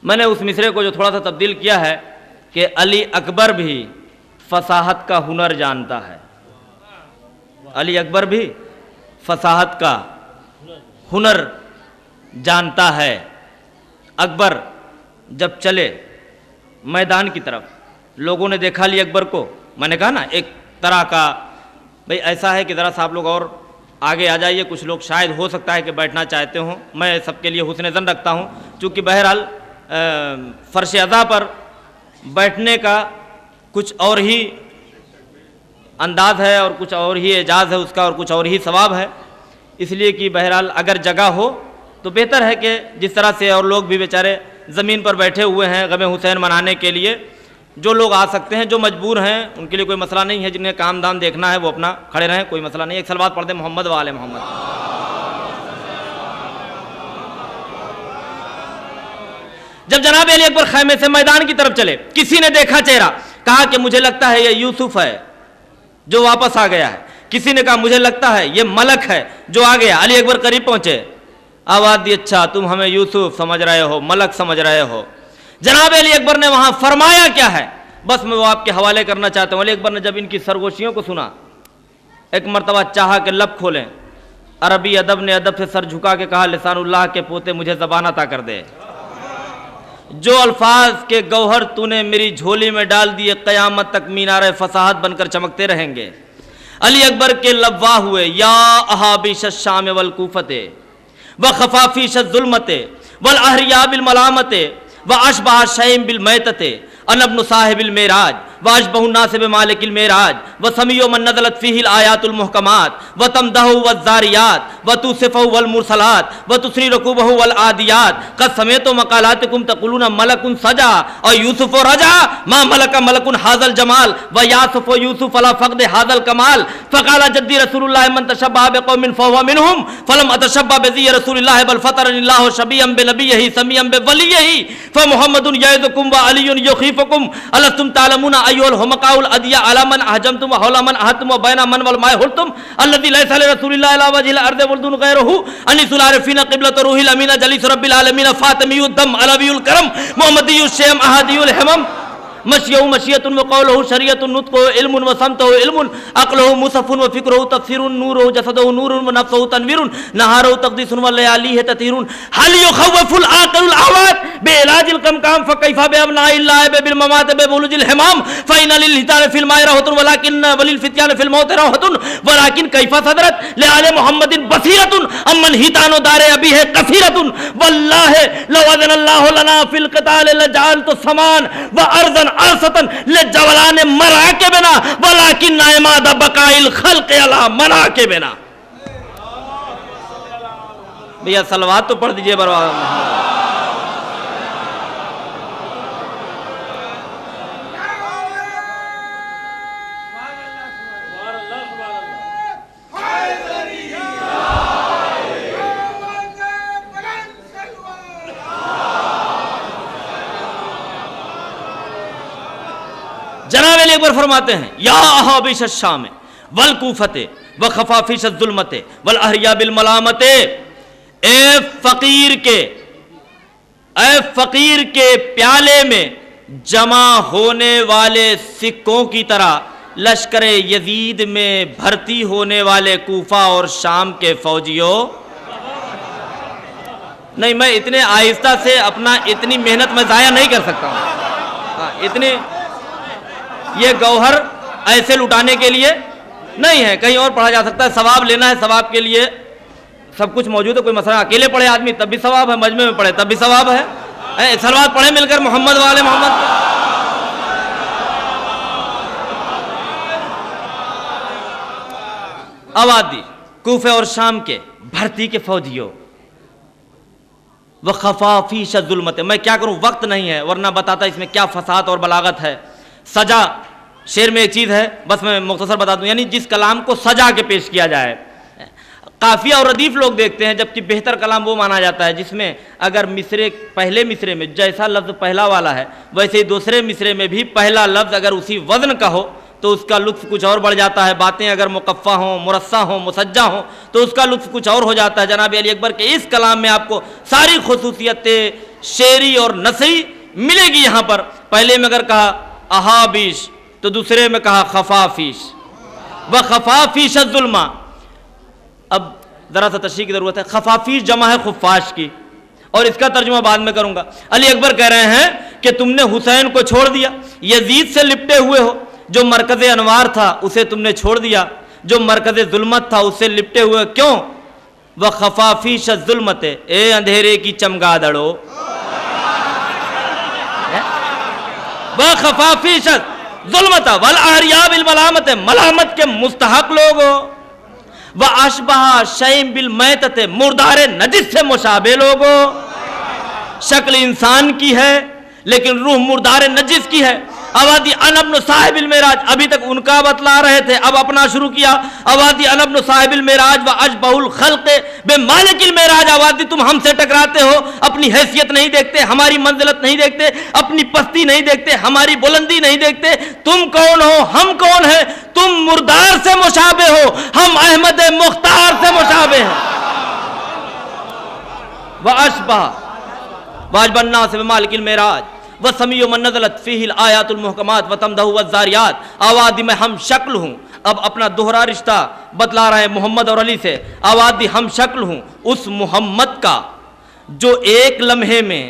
Speaker 1: میں نے اس مصرے کو جو تھوڑا سا تبدیل کیا ہے کہ علی اکبر بھی فصاحت کا ہنر جانتا ہے۔ علی اکبر بھی فصاحت کا ہنر جانتا ہے۔ اکبر جب چلے میدان کی طرف، لوگوں نے دیکھا علی اکبر کو، میں نے کہا نا ایک طرح کا بھئی ایسا ہے کہ ذرا سا آپ لوگ اور آگے آ جائیے، کچھ لوگ شاید ہو سکتا ہے کہ بیٹھنا چاہتے ہوں، میں سب کے لیے حسن ظن رکھتا ہوں، چونکہ بہرحال فرش عزا پر بیٹھنے کا کچھ اور ہی انداز ہے اور کچھ اور ہی اعجاز ہے اس کا اور کچھ اور ہی ثواب ہے، اس لیے کہ بہرحال اگر جگہ ہو تو بہتر ہے کہ جس طرح سے اور لوگ بھی بیچارے زمین پر بیٹھے ہوئے ہیں غم حسین منانے کے لیے، جو لوگ آ سکتے ہیں، جو مجبور ہیں ان کے لیے کوئی مسئلہ نہیں ہے، جنہیں کام دام دیکھنا ہے وہ اپنا کھڑے رہیں، کوئی مسئلہ نہیں۔ ایک صلوات پڑھ دیں محمد و آل محمد۔ جب جناب علی اکبر خیمے سے میدان کی طرف چلے، کسی نے دیکھا چہرہ، کہا کہ مجھے لگتا ہے یہ یوسف ہے جو واپس آ گیا ہے۔ کسی نے کہا مجھے لگتا ہے یہ ملک ہے جو آ گیا۔ علی اکبر قریب پہنچے، آواز دی اچھا تم ہمیں یوسف سمجھ رہے ہو، ملک سمجھ رہے ہو۔ جناب علی اکبر نے وہاں فرمایا کیا ہے بس میں وہ آپ کے حوالے کرنا چاہتا ہوں۔ علی اکبر نے جب ان کی سرگوشیوں کو سنا، ایک مرتبہ چاہا کہ لب کھولیں، عربی ادب نے ادب سے سر جھکا کے کہا لسان اللہ کے پوتے مجھے زبان عطا کر دے، جو الفاظ کے گوہر تو نے میری جھولی میں ڈال دیے قیامت تک مینار فصاحت بن کر چمکتے رہیں گے۔ علی اکبر کے لب واہ ہوئے، یا احابیش الشام والکوفت وخفافیش الظلمت والاحریاء بالملامت واشبہ شیم بالمیتت انا ابن صاحب المعراج واشبہ الناس بمالک المعراج وسمیع من نزلت فیہ الآیات المحکمات وتمدہ والزاریات وتوصفہ والمرسلات وتسری رکوبہ والعادیات قد سمیت مقالاتکم تقولون ملک سجا اور یوسف رجا ما ملک ملک حاذا الجمال ویاسف یوسف علی فقد حاذا الکمال فقال جدی رسول اللہ من تشبہ بقوم فہو منہم فلم اتشبہ بذی رسول اللہ بل فطرنی اللہ شبیہا بنبیہ سمیعا بولیہ فمحمد یعظکم وعلی یخیفکم الستم تعلمون ایها الحمقاء الادیاء على من احجمتم وحول من احدتم وبين من والماء حلتم الذي ليس لرسول الله على وجه الارض ولد غيره انيس العارفين قبلة روح الامين جليس رب العالمين فاطمي الدم علوي الكرم محمدي الشيم احادي الحمم مشیہ مشیۃ وقولہ شریعۃ نطق علم وسمتہ علم عقلہ مصحف وفکرہ تفسیر نورہ جسدہ نور ونفسہ تنویر نہارہ تقدیس ولیالیہ تطہیر هل يخوف العاقل الاعواد بعلاج القمقام فكيف بابناء الله بالممات ببلوج الحمام فإن للهتان في الماء راحة ولكن وللفتيان في الموت راحة ولكن كيف صدرت لآل محمد بصيرة أمن هتان دار أبيه كثيرة والله لو أذن الله لنا في القتال لجعلت السمان وأرضا عاصتن لجولان مراکبنا ولكن عماد بقاء الخلق على مناکبنا۔ بھیا صلوات تو پڑھ دیجئے برابر۔ جناب علی اکبر فرماتے ہیں یا احابیش الشام والکوفت وخفا فیش الظلمت والاحیا بالملامت. اے فقیر کے پیالے میں جمع ہونے والے سکوں کی طرح لشکر یزید میں بھرتی ہونے والے کوفہ اور شام کے فوجیوں. نہیں، میں اتنے آہستہ سے اپنا اتنی محنت میں ضائع نہیں کر سکتا ہوں. اتنی یہ گوہر ایسے لٹانے کے لیے نہیں ہے، کہیں اور پڑھا جا سکتا ہے. ثواب لینا ہے، ثواب کے لیے سب کچھ موجود ہے. کوئی مسئلہ، اکیلے پڑھے آدمی تب بھی ثواب ہے، مجمع میں پڑھے تب بھی ثواب ہے. صلوات پڑھے مل کر محمد والے محمد. آبادی کوفے اور شام کے بھرتی کے فوجیوں. وخفا فیش الظلمت. میں کیا کروں، وقت نہیں ہے ورنہ بتاتا اس میں کیا فساد اور بلاغت ہے. سجا شعر میں ایک چیز ہے، بس میں مختصر بتا دوں، یعنی جس کلام کو سجا کے پیش کیا جائے. قافیہ اور ردیف لوگ دیکھتے ہیں، جبکہ بہتر کلام وہ مانا جاتا ہے جس میں اگر مصرے پہلے مصرے میں جیسا لفظ پہلا والا ہے ویسے ہی دوسرے مصرے میں بھی پہلا لفظ اگر اسی وزن کا ہو تو اس کا لطف کچھ اور بڑھ جاتا ہے. باتیں اگر مقفع ہوں، مرصع ہوں، مسجع ہوں تو اس کا لطف کچھ اور ہو جاتا ہے. جناب علی اکبر کے اس کلام میں آپ کو ساری خصوصیتیں شعری اور نثری ملے گی. یہاں پر پہلے میں اگر کہا احابیش تو دوسرے میں کہا خفافیش. وخفافیش الظلمہ. اب ذرا سا تشریح کی ضرورت ہے. خفافیش جمع ہے خفاش کی، اور اس کا ترجمہ بعد میں کروں گا. علی اکبر کہہ رہے ہیں کہ تم نے حسین کو چھوڑ دیا، یزید سے لپٹے ہوئے ہو. جو مرکز انوار تھا اسے تم نے چھوڑ دیا، جو مرکز ظلمت تھا اس سے لپٹے ہوئے. کیوں؟ وخفا فیش الظلمت. اے اندھیرے کی چمگادڑو. وخفا فیش الظلمت والاحیا بالملامت. ملامت کے مستحق لوگ ہو. واشبہ شیء بالمیتۃ. مردار نجس سے مشابہ لوگ ہو. شکل انسان کی ہے لیکن روح مردار نجس کی ہے. آبادی انا ابن صاحب المعراج. ابھی تک ان کا بتلا رہے تھے، اب اپنا شروع کیا. آبادی انا ابن صاحب المعراج و اشبہ الخلق بمالک المعراج. آبادی تم ہم سے ٹکراتے ہو، اپنی حیثیت نہیں دیکھتے، ہماری منزلت نہیں دیکھتے، اپنی پستی نہیں دیکھتے، ہماری بلندی نہیں دیکھتے. تم کون ہو، ہم کون ہیں؟ تم مردار سے مشابہ ہو، ہم احمد مختار سے مشابہ ہیں. واشبہ واجب الناس بمالک المعراج وسمیع من نزلت فیہ الآیات المحکمات وتمدہ والزاریات. آوادی میں ہم شکل ہوں. اب اپنا دوہرا رشتہ بتلا رہے ہیں محمد اور علی سے. آوادی ہم شکل ہوں اس محمد کا جو ایک لمحے میں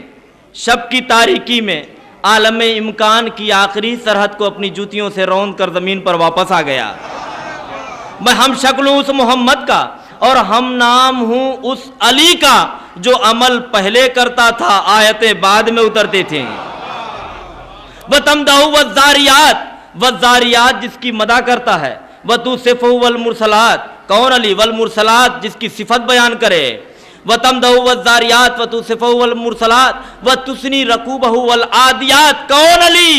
Speaker 1: شب کی تاریکی میں عالم امکان کی آخری سرحد کو اپنی جوتیوں سے روند کر زمین پر واپس آ گیا. میں ہم شکل ہوں اس محمد کا اور ہم نام ہوں اس علی کا جو عمل پہلے کرتا تھا آیتیں بعد میں اترتے تھے. وَتَمْدَحُ وَالزَّارِيَاتِ. وَالزَّارِيَاتِ جس کی مدح کرتا ہے. وَتُوصِفُهُ وَالْمُرْسَلَاتِ. کون علی؟ والمرسلات جس کی صفت بیان کرے. وَتَمْدَحُ وَالزَّارِيَاتِ وَتُوصِفُهُ وَالْمُرْسَلَاتِ وَتُثْنِي رَكُوبَهُ وَالْعَادِيَاتِ. کون علی؟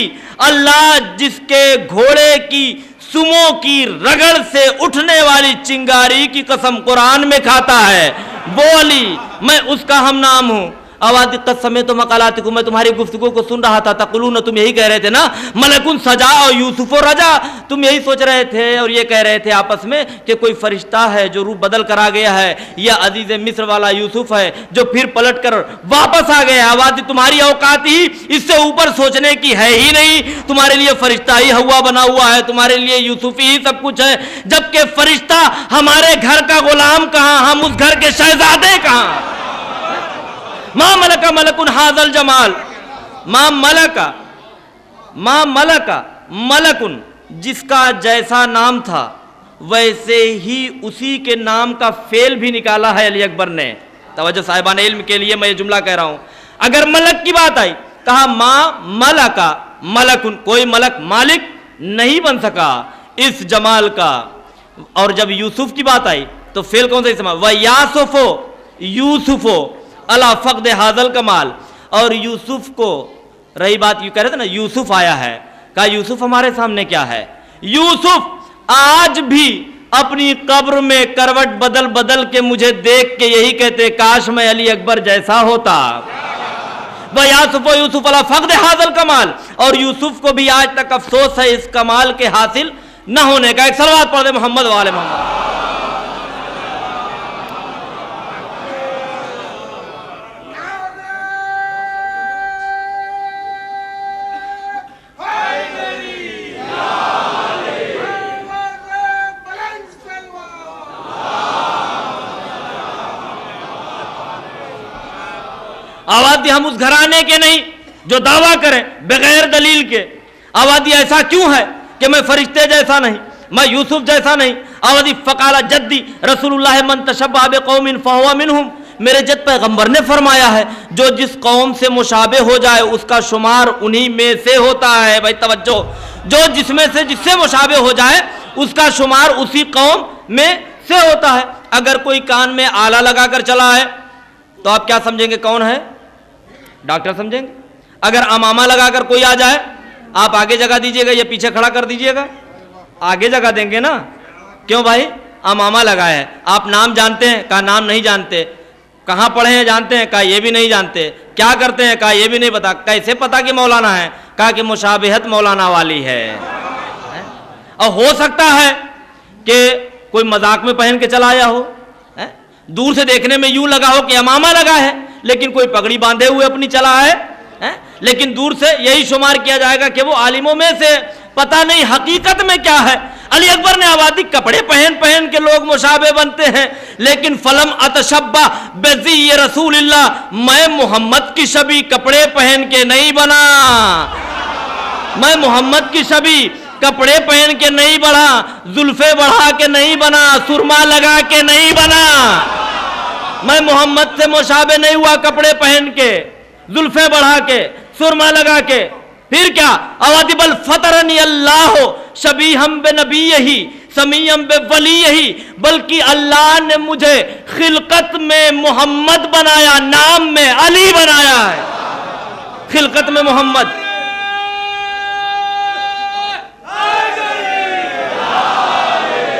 Speaker 1: اللہ جس کے گھوڑے کی سموں کی رگڑ سے اٹھنے والی چنگاری کی قسم قرآن میں کھاتا ہے. وہ علی میں اس کا ہم نام ہوں. آوادی قد سمعت مقالاتکم. میں تمہاری گفتگو کو سن رہا تھا. تقولون تم یہی کہہ رہے تھے نا ملک سجا اور یوسف و رجا. تم یہی سوچ رہے تھے اور یہ کہہ رہے تھے آپس میں کہ کوئی فرشتہ ہے جو روح بدل کر آ گیا ہے یا عزیز مصر والا یوسف ہے جو پھر پلٹ کر واپس آ گیا. آوادی تمہاری اوقات ہی اس سے اوپر سوچنے کی ہے ہی نہیں. تمہارے لیے فرشتہ ہی ہوا بنا ہوا ہے، تمہارے لیے یوسف ہی سب کچھ ہے. جبکہ فرشتہ ہمارے گھر کا غلام کہاں، ہم اس گھر کے شہزادے کہاں. ما ملک ملک ھذا الجمال. ما ملک ملک جس کا جیسا نام تھا ویسے ہی اسی کے نام کا فعل بھی نکالا ہے علی اکبر نے. توجہ صاحبان علم کے لیے میں یہ جملہ کہہ رہا ہوں. اگر ملک کی بات آئی کہا ما ملک ملک. کوئی ملک مالک نہیں بن سکا اس جمال کا. اور جب یوسف کی بات آئی تو فعل کون سا استعمال؟ وَيَاسُفُ یوسف علی فقد ھذا الکمال. اور یوسف کو رہی بات یوں کہہ رہے تھے نا یوسف آیا ہے، کہا یوسف ہمارے سامنے کیا ہے؟ یوسف آج بھی اپنی قبر میں کروٹ بدل بدل کے مجھے دیکھ کے یہی کہتے کاش میں علی اکبر جیسا ہوتا. وَيَاسُفُ یوسف علی فقد ھذا الکمال. اور یوسف کو بھی آج تک افسوس ہے اس کمال کے حاصل نہ ہونے کا. ایک صلوات پڑھ دے محمد وآل محمد. آواز دی ہم اس گھرانے کے نہیں جو دعویٰ کریں بغیر دلیل کے. آواز دی ایسا کیوں ہے کہ میں فرشتے جیسا نہیں, میں یوسف جیسا نہیں. آواز دی فقال جدی رسول اللہ من تشبہ بقوم فہو منہم, میرے جد پیغمبر نے فرمایا ہے جو جس قوم سے مشابہ ہو جائے اس کا شمار انہی میں سے ہوتا ہے. بھائی توجہ, جو جس میں سے جس سے مشابہ ہو جائے اس کا شمار اسی قوم میں سے ہوتا ہے. اگر کوئی کان میں آلہ لگا کر چلا ہے تو آپ کیا سمجھیں گے, کون ہے؟ ڈاکٹر سمجھیں گے. اگر امامہ لگا کر کوئی آ جائے آپ آگے جگہ دیجئے گا یا پیچھے کھڑا کر دیجئے گا؟ آگے جگہ دیں گے نا. کیوں بھائی؟ امامہ لگا ہے. آپ نام جانتے ہیں؟ کہا نام نہیں جانتے. کہاں پڑھے ہیں جانتے ہیں؟ کہا یہ بھی نہیں جانتے. کیا کرتے ہیں؟ کہا یہ بھی نہیں پتا. کیسے پتا کہ مولانا ہے؟ کہا کہ مشابہت مولانا والی ہے. اور ہو سکتا ہے کہ کوئی مذاق میں پہن کے چلا آیا ہو, دور سے دیکھنے میں یوں لگا ہو کہ امامہ لگا ہے لیکن کوئی پگڑی باندھے ہوئے اپنی چلا ہے, لیکن دور سے یہی شمار کیا جائے گا کہ وہ عالموں میں سے. پتہ نہیں حقیقت میں کیا ہے. علی اکبر نے آبادی کپڑے پہن پہن کے لوگ مشابہ بنتے ہیں, لیکن فلم اتشبہ بذی رسول اللہ, میں محمد کی شبیہ کپڑے پہن کے نہیں بنا, میں محمد کی شبیہ کپڑے پہن کے نہیں بڑھا, زلفیں بڑھا کے نہیں بنا, سرما لگا کے نہیں بنا. میں محمد سے مشابہ نہیں ہوا کپڑے پہن کے, زلفیں بڑھا کے, سرما لگا کے. پھر کیا؟ اوادی بل فطرنی اللہ شبیہم بنبیہ سمیعم بولیہ, بلکہ اللہ نے مجھے خلقت میں محمد بنایا, نام میں علی بنایا ہے. خلقت میں محمد,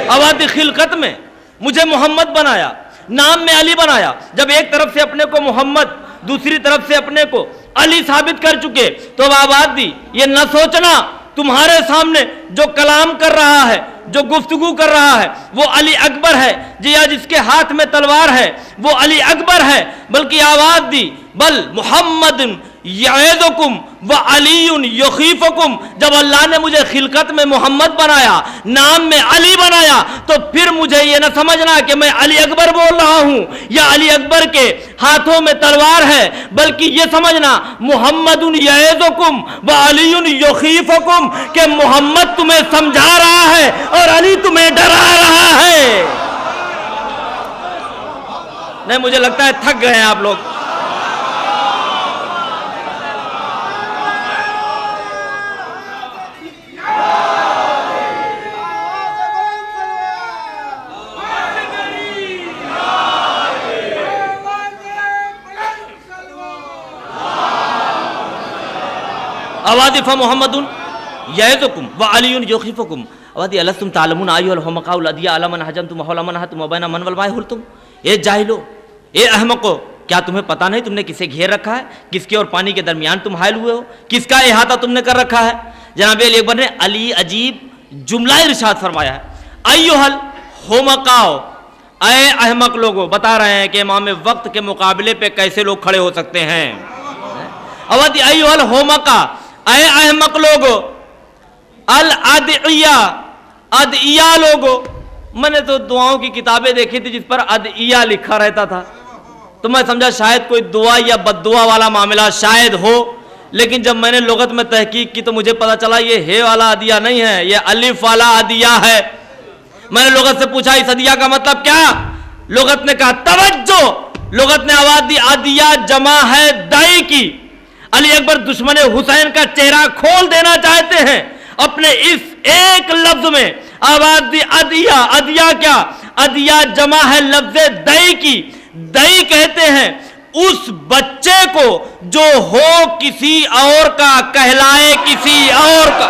Speaker 1: اوادی خلقت میں مجھے محمد بنایا, نام میں علی بنایا. جب ایک طرف سے اپنے کو محمد دوسری طرف سے اپنے کو علی ثابت کر چکے تو آواز دی یہ نہ سوچنا تمہارے سامنے جو کلام کر رہا ہے, جو گفتگو کر رہا ہے وہ علی اکبر ہے جی, یا جس کے ہاتھ میں تلوار ہے وہ علی اکبر ہے, بلکہ آواز دی بل محمد یعظکم وعلی یخیفکم. جب اللہ نے مجھے خلقت میں محمد بنایا, نام میں علی بنایا, تو پھر مجھے یہ نہ سمجھنا کہ میں علی اکبر بول رہا ہوں یا علی اکبر کے ہاتھوں میں تلوار ہے, بلکہ یہ سمجھنا محمد یعظکم وعلی یخیفکم کہ محمد تمہیں سمجھا رہا ہے اور علی تمہیں ڈرا رہا ہے. نہیں, مجھے لگتا ہے تھک گئے ہیں آپ لوگ. اوادی فمحمد یعظکم وعلی یخیفکم. اوادی الستم تعلمون ایھا الحمقاء الذین علی من حجمتم وحول من حتم وبین من والماء حلتم. اے جاہلو, اے احمقو, کیا تمہیں پتہ نہیں تم نے کسے گھیر رکھا ہے, کس کے اور پانی کے درمیان تم حائل ہوئے ہو, کس کا احاطہ تم نے کر رکھا ہے. جناب علی اکبر نے علی عجیب جملہ ارشاد فرمایا ہے, ایھا الحمقاء, اے احمق لوگو. بتا رہے ہیں کہ امام وقت کے مقابلے پہ کیسے لوگ کھڑے ہو سکتے ہیں. اوادی ایھا الحمقاء, اے احمق لوگو, الادعیہ, ادعیہ لوگو. میں نے تو دعاؤں کی کتابیں دیکھی تھی جس پر ادعیہ لکھا رہتا تھا, تو میں سمجھا شاید کوئی دعا یا بد دعا والا معاملہ شاید ہو, لیکن جب میں نے لغت میں تحقیق کی تو مجھے پتا چلا یہ ہے والا ادعیہ نہیں ہے, یہ الف والا ادعیہ ہے. میں نے لغت سے پوچھا اس ادعیہ کا مطلب کیا؟ لغت نے کہا توجہ, لغت نے آواز دی ادعیہ جمع ہے دائی کی. علی اکبر دشمن حسین کا چہرہ کھول دینا چاہتے ہیں اپنے اس ایک لفظ میں. آواز دی ادعیہ, ادعیہ کیا؟ ادعیہ جمع ہے لفظ دئی کی. دئی کہتے ہیں اس بچے کو جو ہو کسی اور کا, کہلائے کسی اور کا.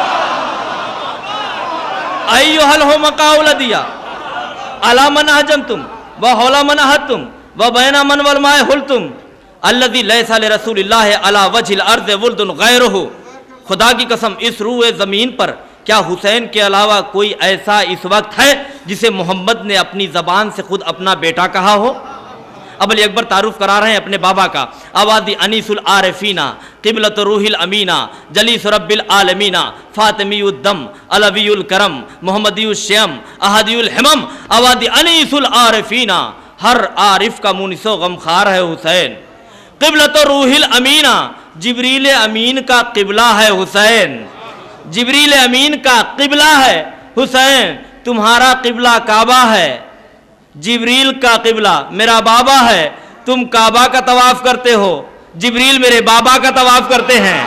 Speaker 1: ایھا الحمقاء الذین علی من حجمتم وحول من حتم وبین من والماء حلتم الذی لیس لرسول اللہ علی وجہ الارض ولد غیرہ. خدا کی قسم اس روئے زمین پر کیا حسین کے علاوہ کوئی ایسا اس وقت ہے جسے محمد نے اپنی زبان سے خود اپنا بیٹا کہا ہو؟ اب علی اکبر تعارف کرا رہے ہیں اپنے بابا کا. آوادی انیس العارفین, قبلۃ روح الامینہ, جلیس رب العالمین, فاطمی الدم, علوی الکرم, محمدی الشیم, احدی الحمم. آوادی انیس العارفین, ہر عارف کا مونس و غمخوار ہے حسین. قبلۃ روح الامینا، جبریل امین کا قبلہ ہے حسین، جبریل امین کا قبلہ ہے حسین، تمہارا قبلہ کعبہ ہے، جبریل کا قبلہ میرا بابا ہے، تم کعبہ کا طواف کرتے ہو، جبریل میرے بابا کا طواف کرتے ہیں۔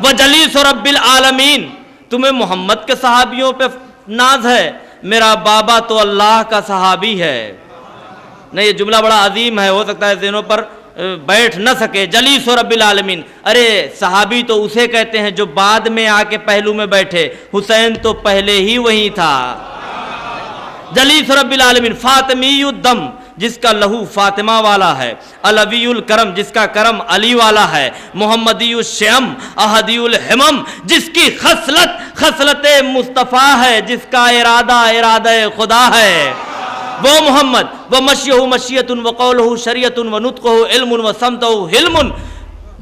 Speaker 1: وجلیس رب العالمین، تمہیں محمد کے صحابیوں پہ ناز ہے، میرا بابا تو اللہ کا صحابی ہے۔ نہیں، یہ جملہ بڑا عظیم ہے، ہو سکتا ہے ذہنوں پر بیٹھ نہ سکے۔ جلیس رب العالمین، ارے صحابی تو اسے کہتے ہیں جو بعد میں آ کے پہلو میں بیٹھے، حسین تو پہلے ہی وہی تھا۔ جلیس رب العالمین، فاطمی الدم، جس کا لہو فاطمہ والا ہے، علوی الکرم، جس کا کرم علی والا ہے، محمدی الشیم، احدی الہمم، جس کی خصلت مصطفیٰ ہے، جس کا ارادہ خدا ہے، وہ محمد۔ ومشیہ مشیۃ وقولہ شریعۃ ونطقہ علم وصمتہ حلم،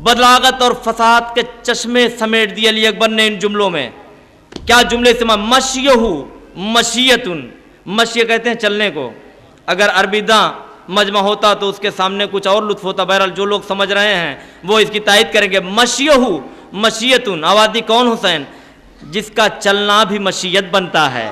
Speaker 1: بلاغت اور فصاحت کے چشمے سمیٹ دیے علی اکبر نے ان جملوں میں۔ کیا جملے سے مشیہ مشیۃ، مشیہ کہتے ہیں چلنے کو، اگر عربی داں مجمع ہوتا تو اس کے سامنے کچھ اور لطف ہوتا، بہرحال جو لوگ سمجھ رہے ہیں وہ اس کی تائید کریں گے۔ مشیہ مشیۃ، آبادی کون حسین؟ جس کا چلنا بھی مشیت بنتا ہے۔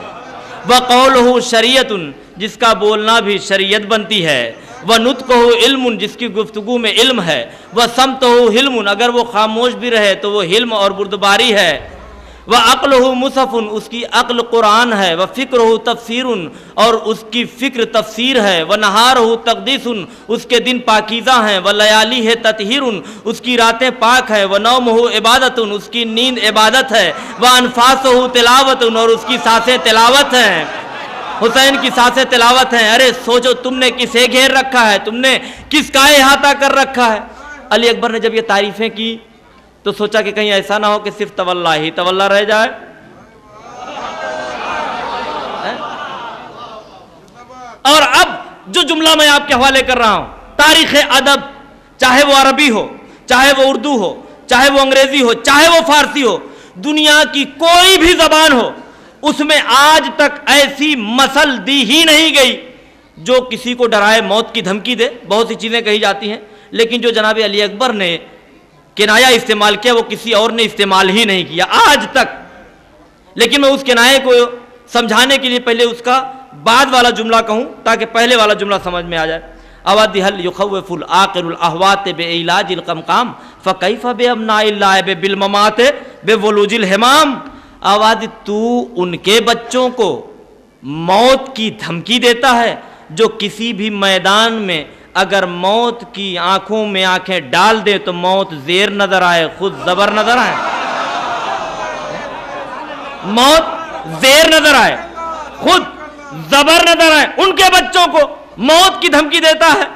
Speaker 1: وقولہ شریعۃ، جس کا بولنا بھی شریعت بنتی ہے۔ ونطقہ علم، جس کی گفتگو میں علم ہے۔ وصمتہ حلم، اگر وہ خاموش بھی رہے تو وہ حلم اور بردباری ہے۔ وعقلہ مصحف، اس کی عقل قرآن ہے۔ وفکرہ تفسیر، اور اس کی فکر تفسیر ہے۔ ونہارہ تقدیس، اس کے دن پاکیزہ ہیں۔ ولیالیہ تطہیر، اس کی راتیں پاک ہے۔ ونومہ عبادت، اس کی نیند عبادت ہے۔ وانفاسہ تلاوت، اور اس کی سانسیں تلاوت ہیں۔ حسین کی سانسیں تلاوت ہیں۔ ارے سوچو تم نے کسے گھیر رکھا ہے، تم نے کس کا احاطہ کر رکھا ہے۔ علی اکبر نے جب یہ تعریفیں کی تو سوچا کہ کہیں ایسا نہ ہو کہ صرف تولا ہی تولا رہ جائے۔ اور اب جو جملہ میں آپ کے حوالے کر رہا ہوں، تاریخ ادب، چاہے وہ عربی ہو، چاہے وہ اردو ہو، چاہے وہ انگریزی ہو، چاہے وہ فارسی ہو، دنیا کی کوئی بھی زبان ہو، اس میں آج تک ایسی مثل دی ہی نہیں گئی جو کسی کو ڈرائے، موت کی دھمکی دے۔ بہت سی چیزیں کہی جاتی ہیں، لیکن جو جناب علی اکبر نے کنایہ استعمال کیا وہ کسی اور نے استعمال ہی نہیں کیا آج تک۔ لیکن میں اس کنایے کو سمجھانے کے لیے پہلے اس کا بعد والا جملہ کہوں تاکہ پہلے والا جملہ سمجھ میں آ جائے۔ اودی حل یخوف العاقل الاحوات بعلاج القمقام فکیف بابناء اللعب بالممات بولوج الحمام۔ آوادی تو ان کے بچوں کو موت کی دھمکی دیتا ہے جو کسی بھی میدان میں اگر موت کی آنکھوں میں آنکھیں ڈال دے تو موت زیر نظر آئے، خود زبر نظر آئے، موت زیر نظر آئے، خود زبر نظر آئے، ان کے بچوں کو موت کی دھمکی دیتا ہے۔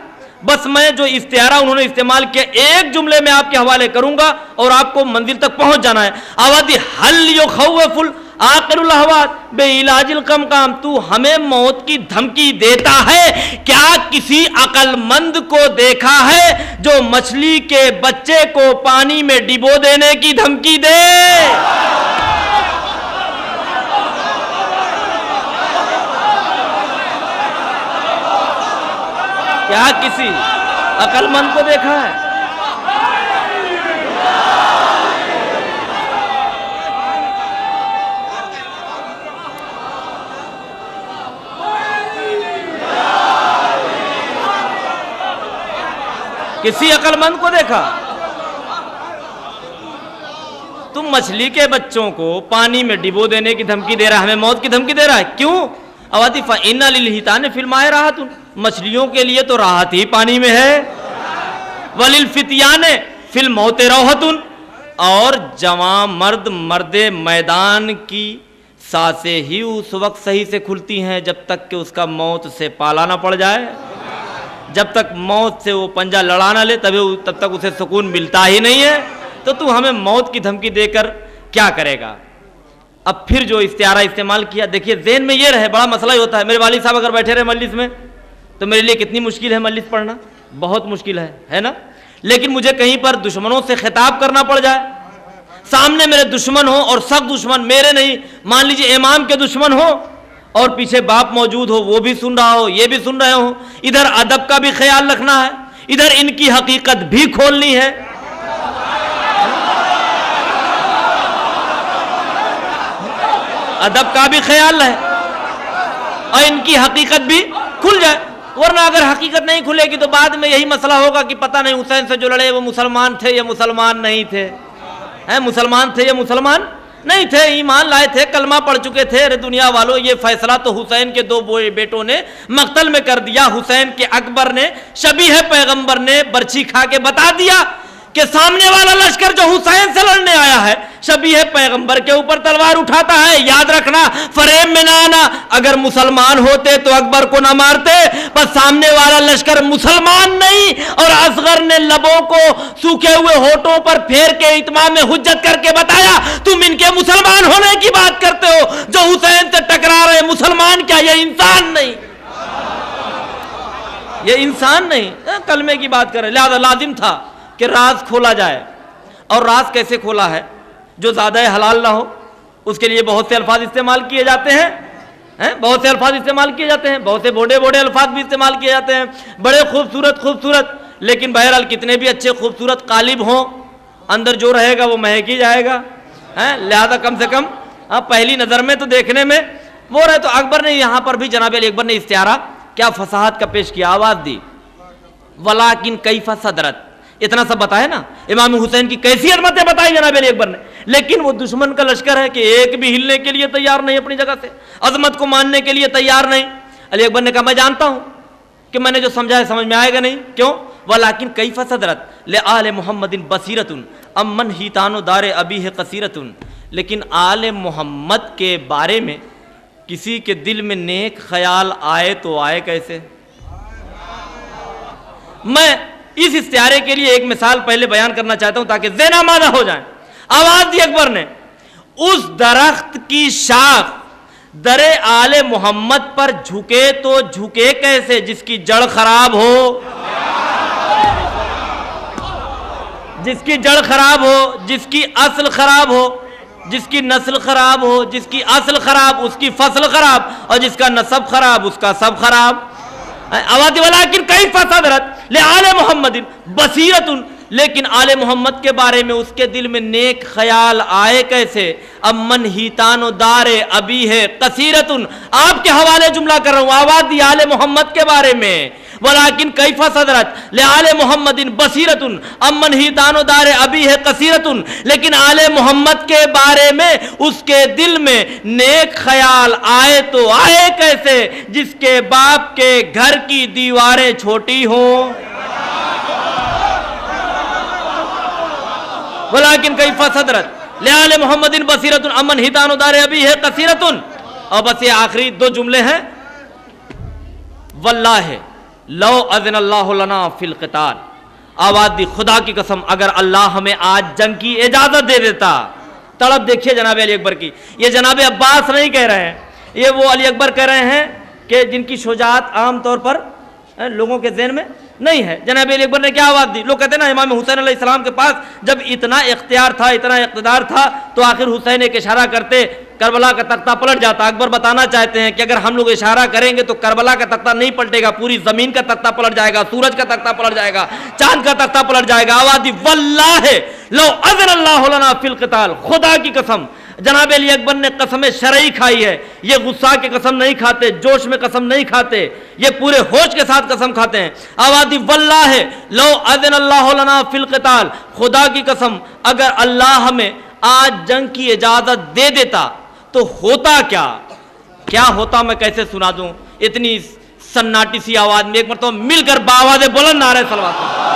Speaker 1: بس میں جو استعارہ انہوں نے استعمال کیا ایک جملے میں آپ کے حوالے کروں گا اور آپ کو منزل تک پہنچ جانا ہے۔ آوادی حل یخوف العاقل الاحوات بعلاج القمقام، تو ہمیں موت کی دھمکی دیتا ہے، کیا کسی عقل مند کو دیکھا ہے جو مچھلی کے بچے کو پانی میں ڈبو دینے کی دھمکی دے؟ کیا کسی عقل مند کو دیکھا ہے؟ کسی عقل مند کو دیکھا؟ تم مچھلی کے بچوں کو پانی میں ڈبو دینے کی دھمکی دے رہا ہے، ہمیں موت کی دھمکی دے رہا ہے، کیوں؟ اواتی فَإِنَّ لِلْحِيتَانِ فِي الْمَاءِ رَاحَةٌ، مچھلیوں کے لیے تو راحت ہی پانی میں ہے۔ وَلِلْفِتْيَانِ فِي الْمَوْتِ رَوْحَةٌ، اور جوان مرد میدان کی سانسیں ہی اس وقت صحیح سے کھلتی ہیں جب تک کہ اس کا موت سے پالا نہ پڑ جائے، جب تک موت سے وہ پنجہ لڑا نہ لے تب تک اسے سکون ملتا ہی نہیں ہے۔ تو ہمیں موت کی دھمکی دے کر کیا کرے گا؟ اب پھر جو استعارہ استعمال کیا، دیکھیے ذہن میں یہ رہے، بڑا مسئلہ ہی ہوتا ہے۔ میرے والد صاحب اگر بیٹھے رہے مجلس میں تو میرے لیے کتنی مشکل ہے مجلس پڑھنا، بہت مشکل ہے نا؟ لیکن مجھے کہیں پر دشمنوں سے خطاب کرنا پڑ جائے، سامنے میرے دشمن ہو اور سخت دشمن میرے نہیں، مان لیجیے امام کے دشمن ہو اور پیچھے باپ موجود ہو، وہ بھی سن رہا ہو، یہ بھی سن رہے ہو، ادھر ادب کا بھی خیال رکھنا ہے، ادھر ان کی حقیقت بھی کھولنی ہے. ادب کا بھی خیال ہے اور ان کی حقیقت بھی کھل جائے. ورنہ اگر حقیقت نہیں کھلے گی تو بعد میں یہی مسئلہ ہوگا کہ پتہ نہیں حسین سے جو لڑے وہ مسلمان تھے یا مسلمان نہیں تھے. مسلمان تھے یا مسلمان نہیں تھے, ایمان لائے تھے, کلمہ پڑھ چکے تھے. ارے دنیا والو, یہ فیصلہ تو حسین کے 2 بیٹوں نے مقتل میں کر دیا. حسین کے اکبر نے, شبیہ پیغمبر نے برچھی کھا کے بتا دیا کہ سامنے والا لشکر جو حسین سے لڑنے آیا ہے شبیہ پیغمبر کے اوپر تلوار اٹھاتا ہے. یاد رکھنا, فریب میں نہ آنا. اگر مسلمان ہوتے تو اکبر کو نہ مارتے, بس سامنے والا لشکر مسلمان نہیں. اور اصغر نے لبوں کو سوکھے ہوئے ہونٹوں پر پھیر کے اتمام حجت کر کے بتایا, تم ان کے مسلمان ہونے کی بات کرتے ہو جو حسین سے ٹکرا رہے. مسلمان کیا, یہ انسان نہیں, یہ انسان نہیں. کلمے کی بات کر رہے. لہذا لازم تھا کہ راز کھولا جائے. اور راز کیسے کھولا ہے؟ جو زیادہ حلال نہ ہو اس کے لیے بہت سے الفاظ استعمال کیے جاتے ہیں, بہت سے الفاظ استعمال کیے جاتے ہیں, بہت سے بوڑے الفاظ بھی استعمال کیے جاتے ہیں, بڑے خوبصورت. لیکن بہرحال کتنے بھی اچھے خوبصورت قالب ہوں, اندر جو رہے گا وہ مہک ہی جائے گا. لہذا کم سے کم پہلی نظر میں تو دیکھنے میں وہ رہے. تو اکبر نے یہاں پر بھی جناب علی اکبر نے استعارہ کیا فصاحت کا پیش کیا, آواز دی. ولیکن کیف صدرت, اتنا سب بتایا نا, امام حسین کی کیسی عظمتیں بتائی جناب علی اکبر نے. لیکن وہ دشمن کا لشکر ہے کہ ایک بھی ہلنے کے لیے تیار نہیں, اپنی جگہ سے عظمت کو ماننے کے لیے تیار نہیں. علی اکبر نے کہا میں جانتا ہوں کہ میں نے جو سمجھا ہے سمجھ میں آئے گا نہیں. کیوں؟ ولیکن کیف صدرت لآل محمد بصیرۃ امن ہیتان دار ابیہ قصیرۃ. لیکن آل محمد کے بارے میں کسی کے دل میں نیک خیال آئے تو آئے کیسے؟ میں اس استعارے کے لیے ایک مثال پہلے بیان کرنا چاہتا ہوں تاکہ ذہن آمادہ ہو جائیں. آواز دی اکبر نے, اس درخت کی شاخ در آل محمد پر جھکے تو جھکے کیسے جس کی جڑ خراب ہو, جس کی جڑ خراب ہو, جس کی اصل خراب ہو, جس کی نسل خراب ہو, جس کی اصل خراب اس کی فصل خراب, اور جس کا نسب خراب اس کا سب خراب. آواز ولیکن کیف صدرت لآل محمد بصیرۃ, لیکن آل محمد کے بارے میں اس کے دل میں نیک خیال آئے کیسے؟ امن ہیتان دار ابیہ قصیرۃ. آپ کے حوالے جملہ کر رہا ہوں, آواز دی آل محمد کے بارے میں. ولیکن کیف صدرت لآل محمد بصیرۃ امن ہیتان دار ابیہ قصیرۃ. لیکن آل محمد کے بارے میں اس کے دل میں نیک خیال آئے تو آئے کیسے جس کے باپ کے گھر کی دیواریں چھوٹی ہوں. ولیکن کیف صدرت لآل محمد بصیرۃ امن ہیتان دار ابیہ قصیرۃ. اور بس یہ آخری 2 جملے ہیں. واللہ لو اذن اللہ لنا فی القتال, آواز دی خدا کی قسم اگر اللہ ہمیں آج جنگ کی اجازت دے دیتا. تڑپ دیکھیے جناب علی اکبر کی. یہ جناب عباس نہیں کہہ رہے ہیں, یہ وہ علی اکبر کہہ رہے ہیں کہ جن کی شجاعت عام طور پر لوگوں کے ذہن میں نہیں ہے. جناب علی اکبر نے کیا آواز دی؟ لوگ کہتے ہیں نا امام حسین علیہ السلام کے پاس جب اتنا اختیار تھا, اتنا اقتدار تھا, تو آخر حسین ایک اشارہ کرتے کربلا کا تختہ پلٹ جاتا. اکبر بتانا چاہتے ہیں کہ اگر ہم لوگ اشارہ کریں گے تو کربلا کا تختہ نہیں پلٹے گا, پوری زمین کا تختہ پلٹ جائے گا, سورج کا تختہ پلٹ جائے گا, چاند کا تختہ پلٹ جائے گا. آواز دی واللہ لو اذن اللہ لنا فی القتال, خدا کی قسم. جناب علی اکبر نے قسم شرعی کھائی ہے. یہ غصہ کے قسم نہیں کھاتے, جوش میں قسم نہیں کھاتے, یہ پورے ہوش کے ساتھ قسم کھاتے ہیں. آواز دی واللہ لو اذن اللہ لنا فی القتال, خدا کی قسم اگر اللہ ہمیں آج جنگ کی اجازت دے دیتا تو ہوتا کیا ہوتا میں کیسے سنا دوں اتنی سناٹی سی آواز میں. ایک مرتبہ مل کر باواز بلند نعرہ صلوات.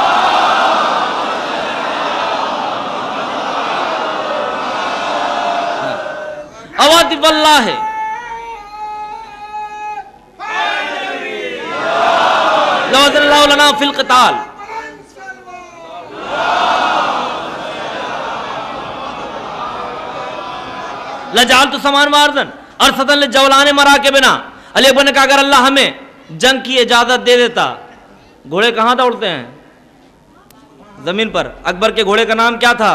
Speaker 1: آواز واللہ لو اذن اللہ لنا فی القتال لجعلت سمان وارزن ارصدن للجولان مراکبنا. علی اکبر نے کہا اگر اللہ ہمیں جنگ کی اجازت دے دیتا. گھوڑے کہاں دوڑتے ہیں؟ زمین پر. اکبر کے گھوڑے کا نام کیا تھا؟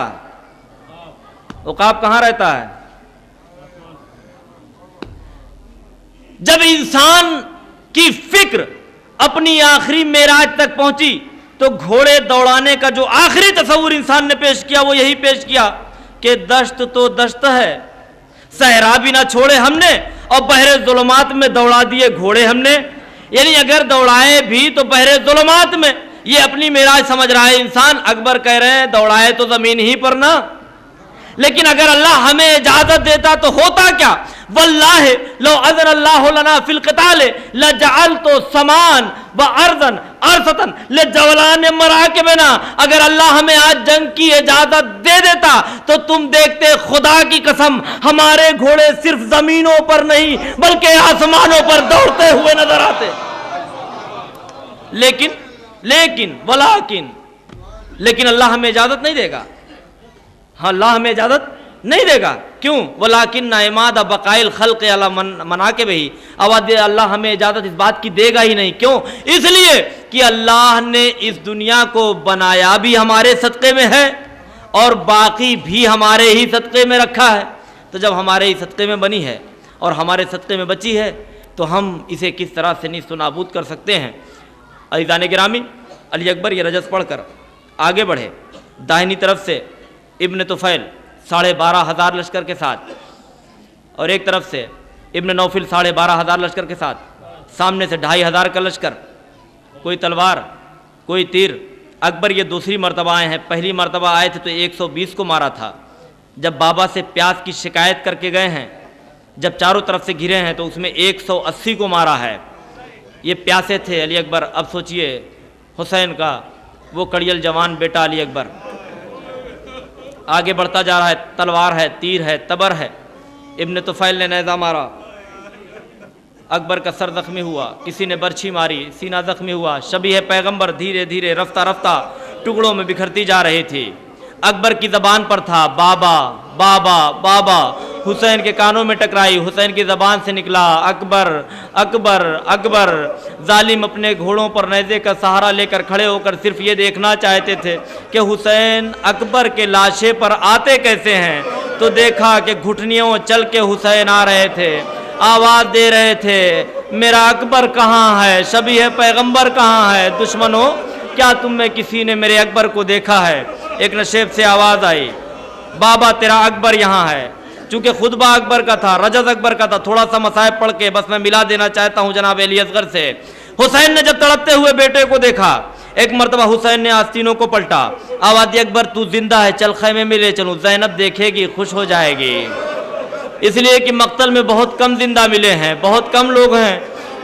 Speaker 1: عقاب. کہاں رہتا ہے؟ جب انسان کی فکر اپنی آخری معراج تک پہنچی تو گھوڑے دوڑانے کا جو آخری تصور انسان نے پیش کیا وہ یہی پیش کیا کہ دشت تو دشت ہے، صحرا بھی نہ چھوڑے ہم نے اور بحر ظلمات میں دوڑا دیے گھوڑے ہم نے. یعنی اگر دوڑائے بھی تو بحر ظلمات میں. یہ اپنی معراج سمجھ رہا ہے انسان. اکبر کہہ رہے ہیں دوڑائے تو زمین ہی پر نا، لیکن اگر اللہ ہمیں اجازت دیتا تو ہوتا کیا؟ واللہ لو اذن اللہ لنا فی القتال لجعلت سمان وارضا ارضا لجولان مراکبنا. اگر اللہ ہمیں آج جنگ کی اجازت دے دیتا تو تم دیکھتے خدا کی قسم ہمارے گھوڑے صرف زمینوں پر نہیں بلکہ آسمانوں پر دوڑتے ہوئے نظر آتے. لیکن اللہ ہمیں اجازت نہیں دے گا. ہاں اللہ ہمیں اجازت نہیں دے گا. کیوں؟ ولیکن اعماد بقائل خلق علی مناکبہ. اللہ ہمیں اجازت اس بات کی دے گا ہی نہیں. کیوں؟ اس لیے کہ اللہ نے اس دنیا کو بنایا بھی ہمارے صدقے میں ہے اور باقی بھی ہمارے ہی صدقے میں رکھا ہے. تو جب ہمارے ہی صدقے میں بنی ہے اور ہمارے صدقے میں بچی ہے تو ہم اسے کس طرح سے نیست و نابود کر سکتے ہیں؟ عزیزان گرامی، علی اکبر یہ رجز پڑھ کر آگے بڑھے. داہنی طرف سے ابن طفیل 12,500 لشکر کے ساتھ اور ایک طرف سے ابن نوفل 12,500 لشکر کے ساتھ، سامنے سے 2,500 کا لشکر، کوئی تلوار کوئی تیر. اکبر یہ دوسری مرتبہ آئے ہیں. پہلی مرتبہ آئے تھے تو 120 کو مارا تھا. جب بابا سے پیاس کی شکایت کر کے گئے ہیں، جب چاروں طرف سے گھرے ہیں تو اس میں 180 کو مارا ہے. یہ پیاسے تھے علی اکبر. اب سوچئے حسین کا وہ کڑیل جوان بیٹا علی اکبر آگے بڑھتا جا رہا ہے. تلوار ہے، تیر ہے، تبر ہے. ابن طفیل نے نیزہ مارا، اکبر کا سر زخمی ہوا. کسی نے برچھی ماری، سینہ زخمی ہوا. شبیہ پیغمبر دھیرے دھیرے رفتہ رفتہ ٹکڑوں میں بکھرتی جا رہی تھی. اکبر کی زبان پر تھا بابا بابا بابا. حسین کے کانوں میں ٹکرائی. حسین کی زبان سے نکلا اکبر اکبر اکبر. ظالم اپنے گھوڑوں پر نیزے کا سہارا لے کر کھڑے ہو کر صرف یہ دیکھنا چاہتے تھے کہ حسین اکبر کے لاشے پر آتے کیسے ہیں. تو دیکھا کہ گھٹنیوں چل کے حسین آ رہے تھے، آواز دے رہے تھے میرا اکبر کہاں ہے، شبیہ پیغمبر کہاں ہے. دشمنوں کیا تم میں کسی نے میرے اکبر کو دیکھا ہے؟ ایک نشیب سے آواز آئی بابا تیرا اکبر یہاں ہے. چونکہ خطبہ اکبر کا تھا، رجز اکبر کا تھا، تھوڑا سا مصائب پڑھ کے بس میں ملا دینا چاہتا ہوں جناب علی اصغر سے. حسین نے جب تڑپتے ہوئے بیٹے کو دیکھا، ایک مرتبہ حسین نے آستینوں کو پلٹا. آواز دی اکبر تو زندہ ہے، چل خیمے میں لے چلوں، زینب دیکھے گی خوش ہو جائے گی. اس لیے کہ مقتل میں بہت کم زندہ ملے ہیں، بہت کم لوگ ہیں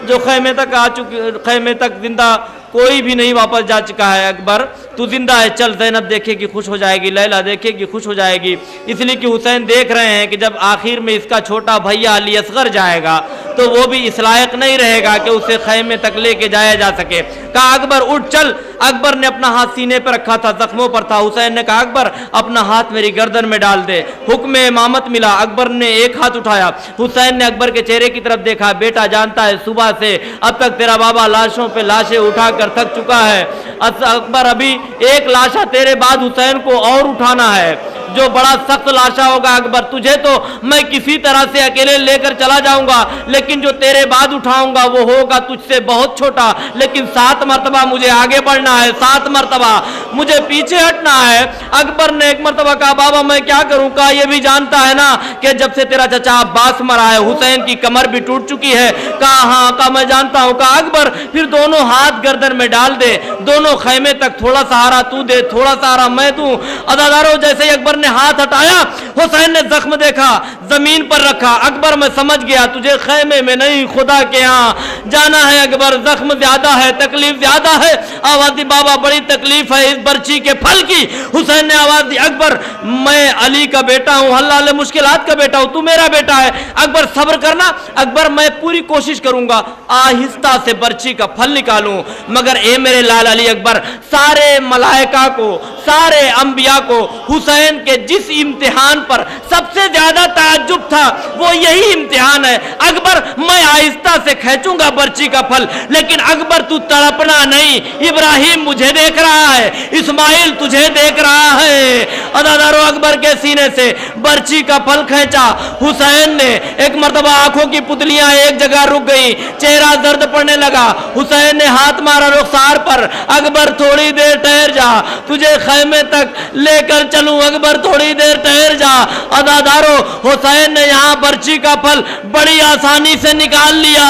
Speaker 1: جو خیمے تک آ چکے. خیمے تک زندہ کوئی بھی نہیں واپس جا چکا ہے. اکبر تو زندہ ہے، چل زینب دیکھے گی خوش ہو جائے گی، لیلا دیکھے گی خوش ہو جائے گی. اس لیے کہ حسین دیکھ رہے ہیں کہ جب آخر میں اس کا چھوٹا بھیا علی اصغر جائے گا تو وہ بھی اس لائق نہیں رہے گا کہ اسے خیمے تک لے کے جایا جا سکے. کہا اکبر اٹھ چل. اکبر نے اپنا ہاتھ سینے پہ رکھا تھا، زخموں پر تھا. حسین نے کہا اکبر اپنا ہاتھ میری گردن میں ڈال دے. حکم امامت ملا. اکبر نے ایک ہاتھ اٹھایا. حسین نے اکبر کے چہرے کی طرف دیکھا. بیٹا جانتا ہے صبح سے اب تک تیرا بابا لاشوں پہ لاشیں اٹھا کر تھک چکا ہے. اکبر ابھی ایک لاشا تیرے بعد حسین کو اور اٹھانا ہے جو بڑا سخت لاشا ہوگا. اکبر تجھے تو میں کسی طرح سے اکیلے لے کر چلا جاؤں گا، لیکن جو تیرے بعد اٹھاؤں گا وہ ہوگا تجھ سے بہت چھوٹا. لیکن 7 مرتبہ مجھے آگے بڑھنا ہے، 7 مرتبہ مجھے پیچھے ہٹنا ہے. اکبر نے ایک مرتبہ کہا بابا میں کیا کروں؟ کہا یہ بھی جانتا ہے نا کہ جب سے تیرا چچا عباس مرا ہے حسین کی کمر بھی ٹوٹ چکی ہے. کہا ہاں. کہا میں جانتا ہوں. کہا اکبر پھر دونوں ہاتھ گردن میں ڈال دے، دونوں خیمے تک تھوڑا سہارا تو دے، تھوڑا سہارا میں دوں. عزادارو جیسے ہی اکبر نے ہاتھ ہٹایا حسین نے زخم دیکھا، زمین پر رکھا. اکبر میں سمجھ گیا تجھے خیمے میں نہیں خدا کے ہاں جانا ہے. اکبر زخم زیادہ ہے، تکلیف زیادہ ہے. آواز دی بابا بڑی تکلیف ہے اس برچی کے پھل کی. حسین نے آواز دی اکبر میں علی کا بیٹا ہوں، حلال مشکلات کا بیٹا ہوں، تو میرا بیٹا ہے. اکبر صبر کرنا. اکبر میں پوری کوشش کروں گا آہستہ سے برچی کا پھل نکالوں، مگر اے میرے لال علی اکبر سارے ملائکہ کو، سارے انبیاء کو حسین کے جس امتحان پر سب سے زیادہ تعجب تھا وہ یہی امتحان ہے. اکبر میں آہستہ سے کھینچوں گا برچی کا پھل، لیکن اکبر تو تڑپنا نہیں. ابراہیم مجھے دیکھ رہا ہے، اسماعیل تجھے دیکھ رہا ہے، عزادارو اکبر کے سینے سے برچی کا پھل کھینچا. حسین نے ایک مرتبہ آنکھوں کی پتلیاں ایک جگہ رک گئی, چہرہ درد پڑنے لگا. حسین نے ہاتھ مارا رخسار پر, اکبر تھوڑی دیر ٹھہر جا, تجھے خیمے تک لے کر چلوں, اکبر تھوڑی دیر ٹھہر جا. عزادارو حسین نے یہاں برچی کا پھل بڑی آسانی سے نکال لیا,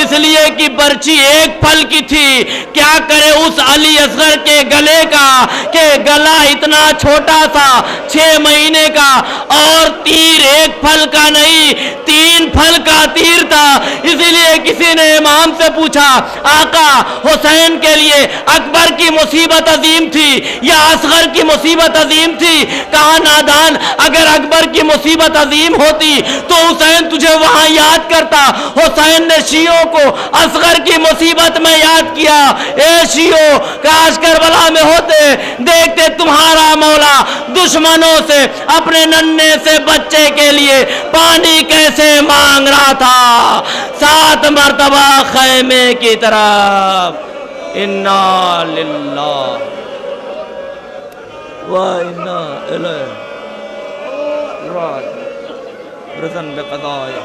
Speaker 1: اس لیے کہ برچی ایک پھل کی تھی. کیا کرے اس علی اصغر کے گلے کا کہ گلا اتنا چھوٹا سا 6 مہینے کا, اور تیر ایک پھل کا نہیں 3 پھل کا تیر تھا. اسی لیے کسی نے امام سے پوچھا, آقا حسین کے لیے اکبر کی مصیبت عظیم تھی یا اصغر کی مصیبت عظیم تھی؟ کہا نادان, اگر اکبر کی مصیبت عظیم ہوتی تو حسین تجھے وہاں یاد کرتا. حسین نے شیعوں کو اصغر کی مصیبت میں یاد کیا. اے شیعوں, کاش کربلا میں ہوتے, دیکھتے تمہارا مولا دشمنوں سے اپنے ننھے سے بچے کے لیے پانی کیسے مانگ رہا تھا 7 مرتبہ خیمے کی طرف. انا للہ و انا الیہ راجعون. رضا بقضائے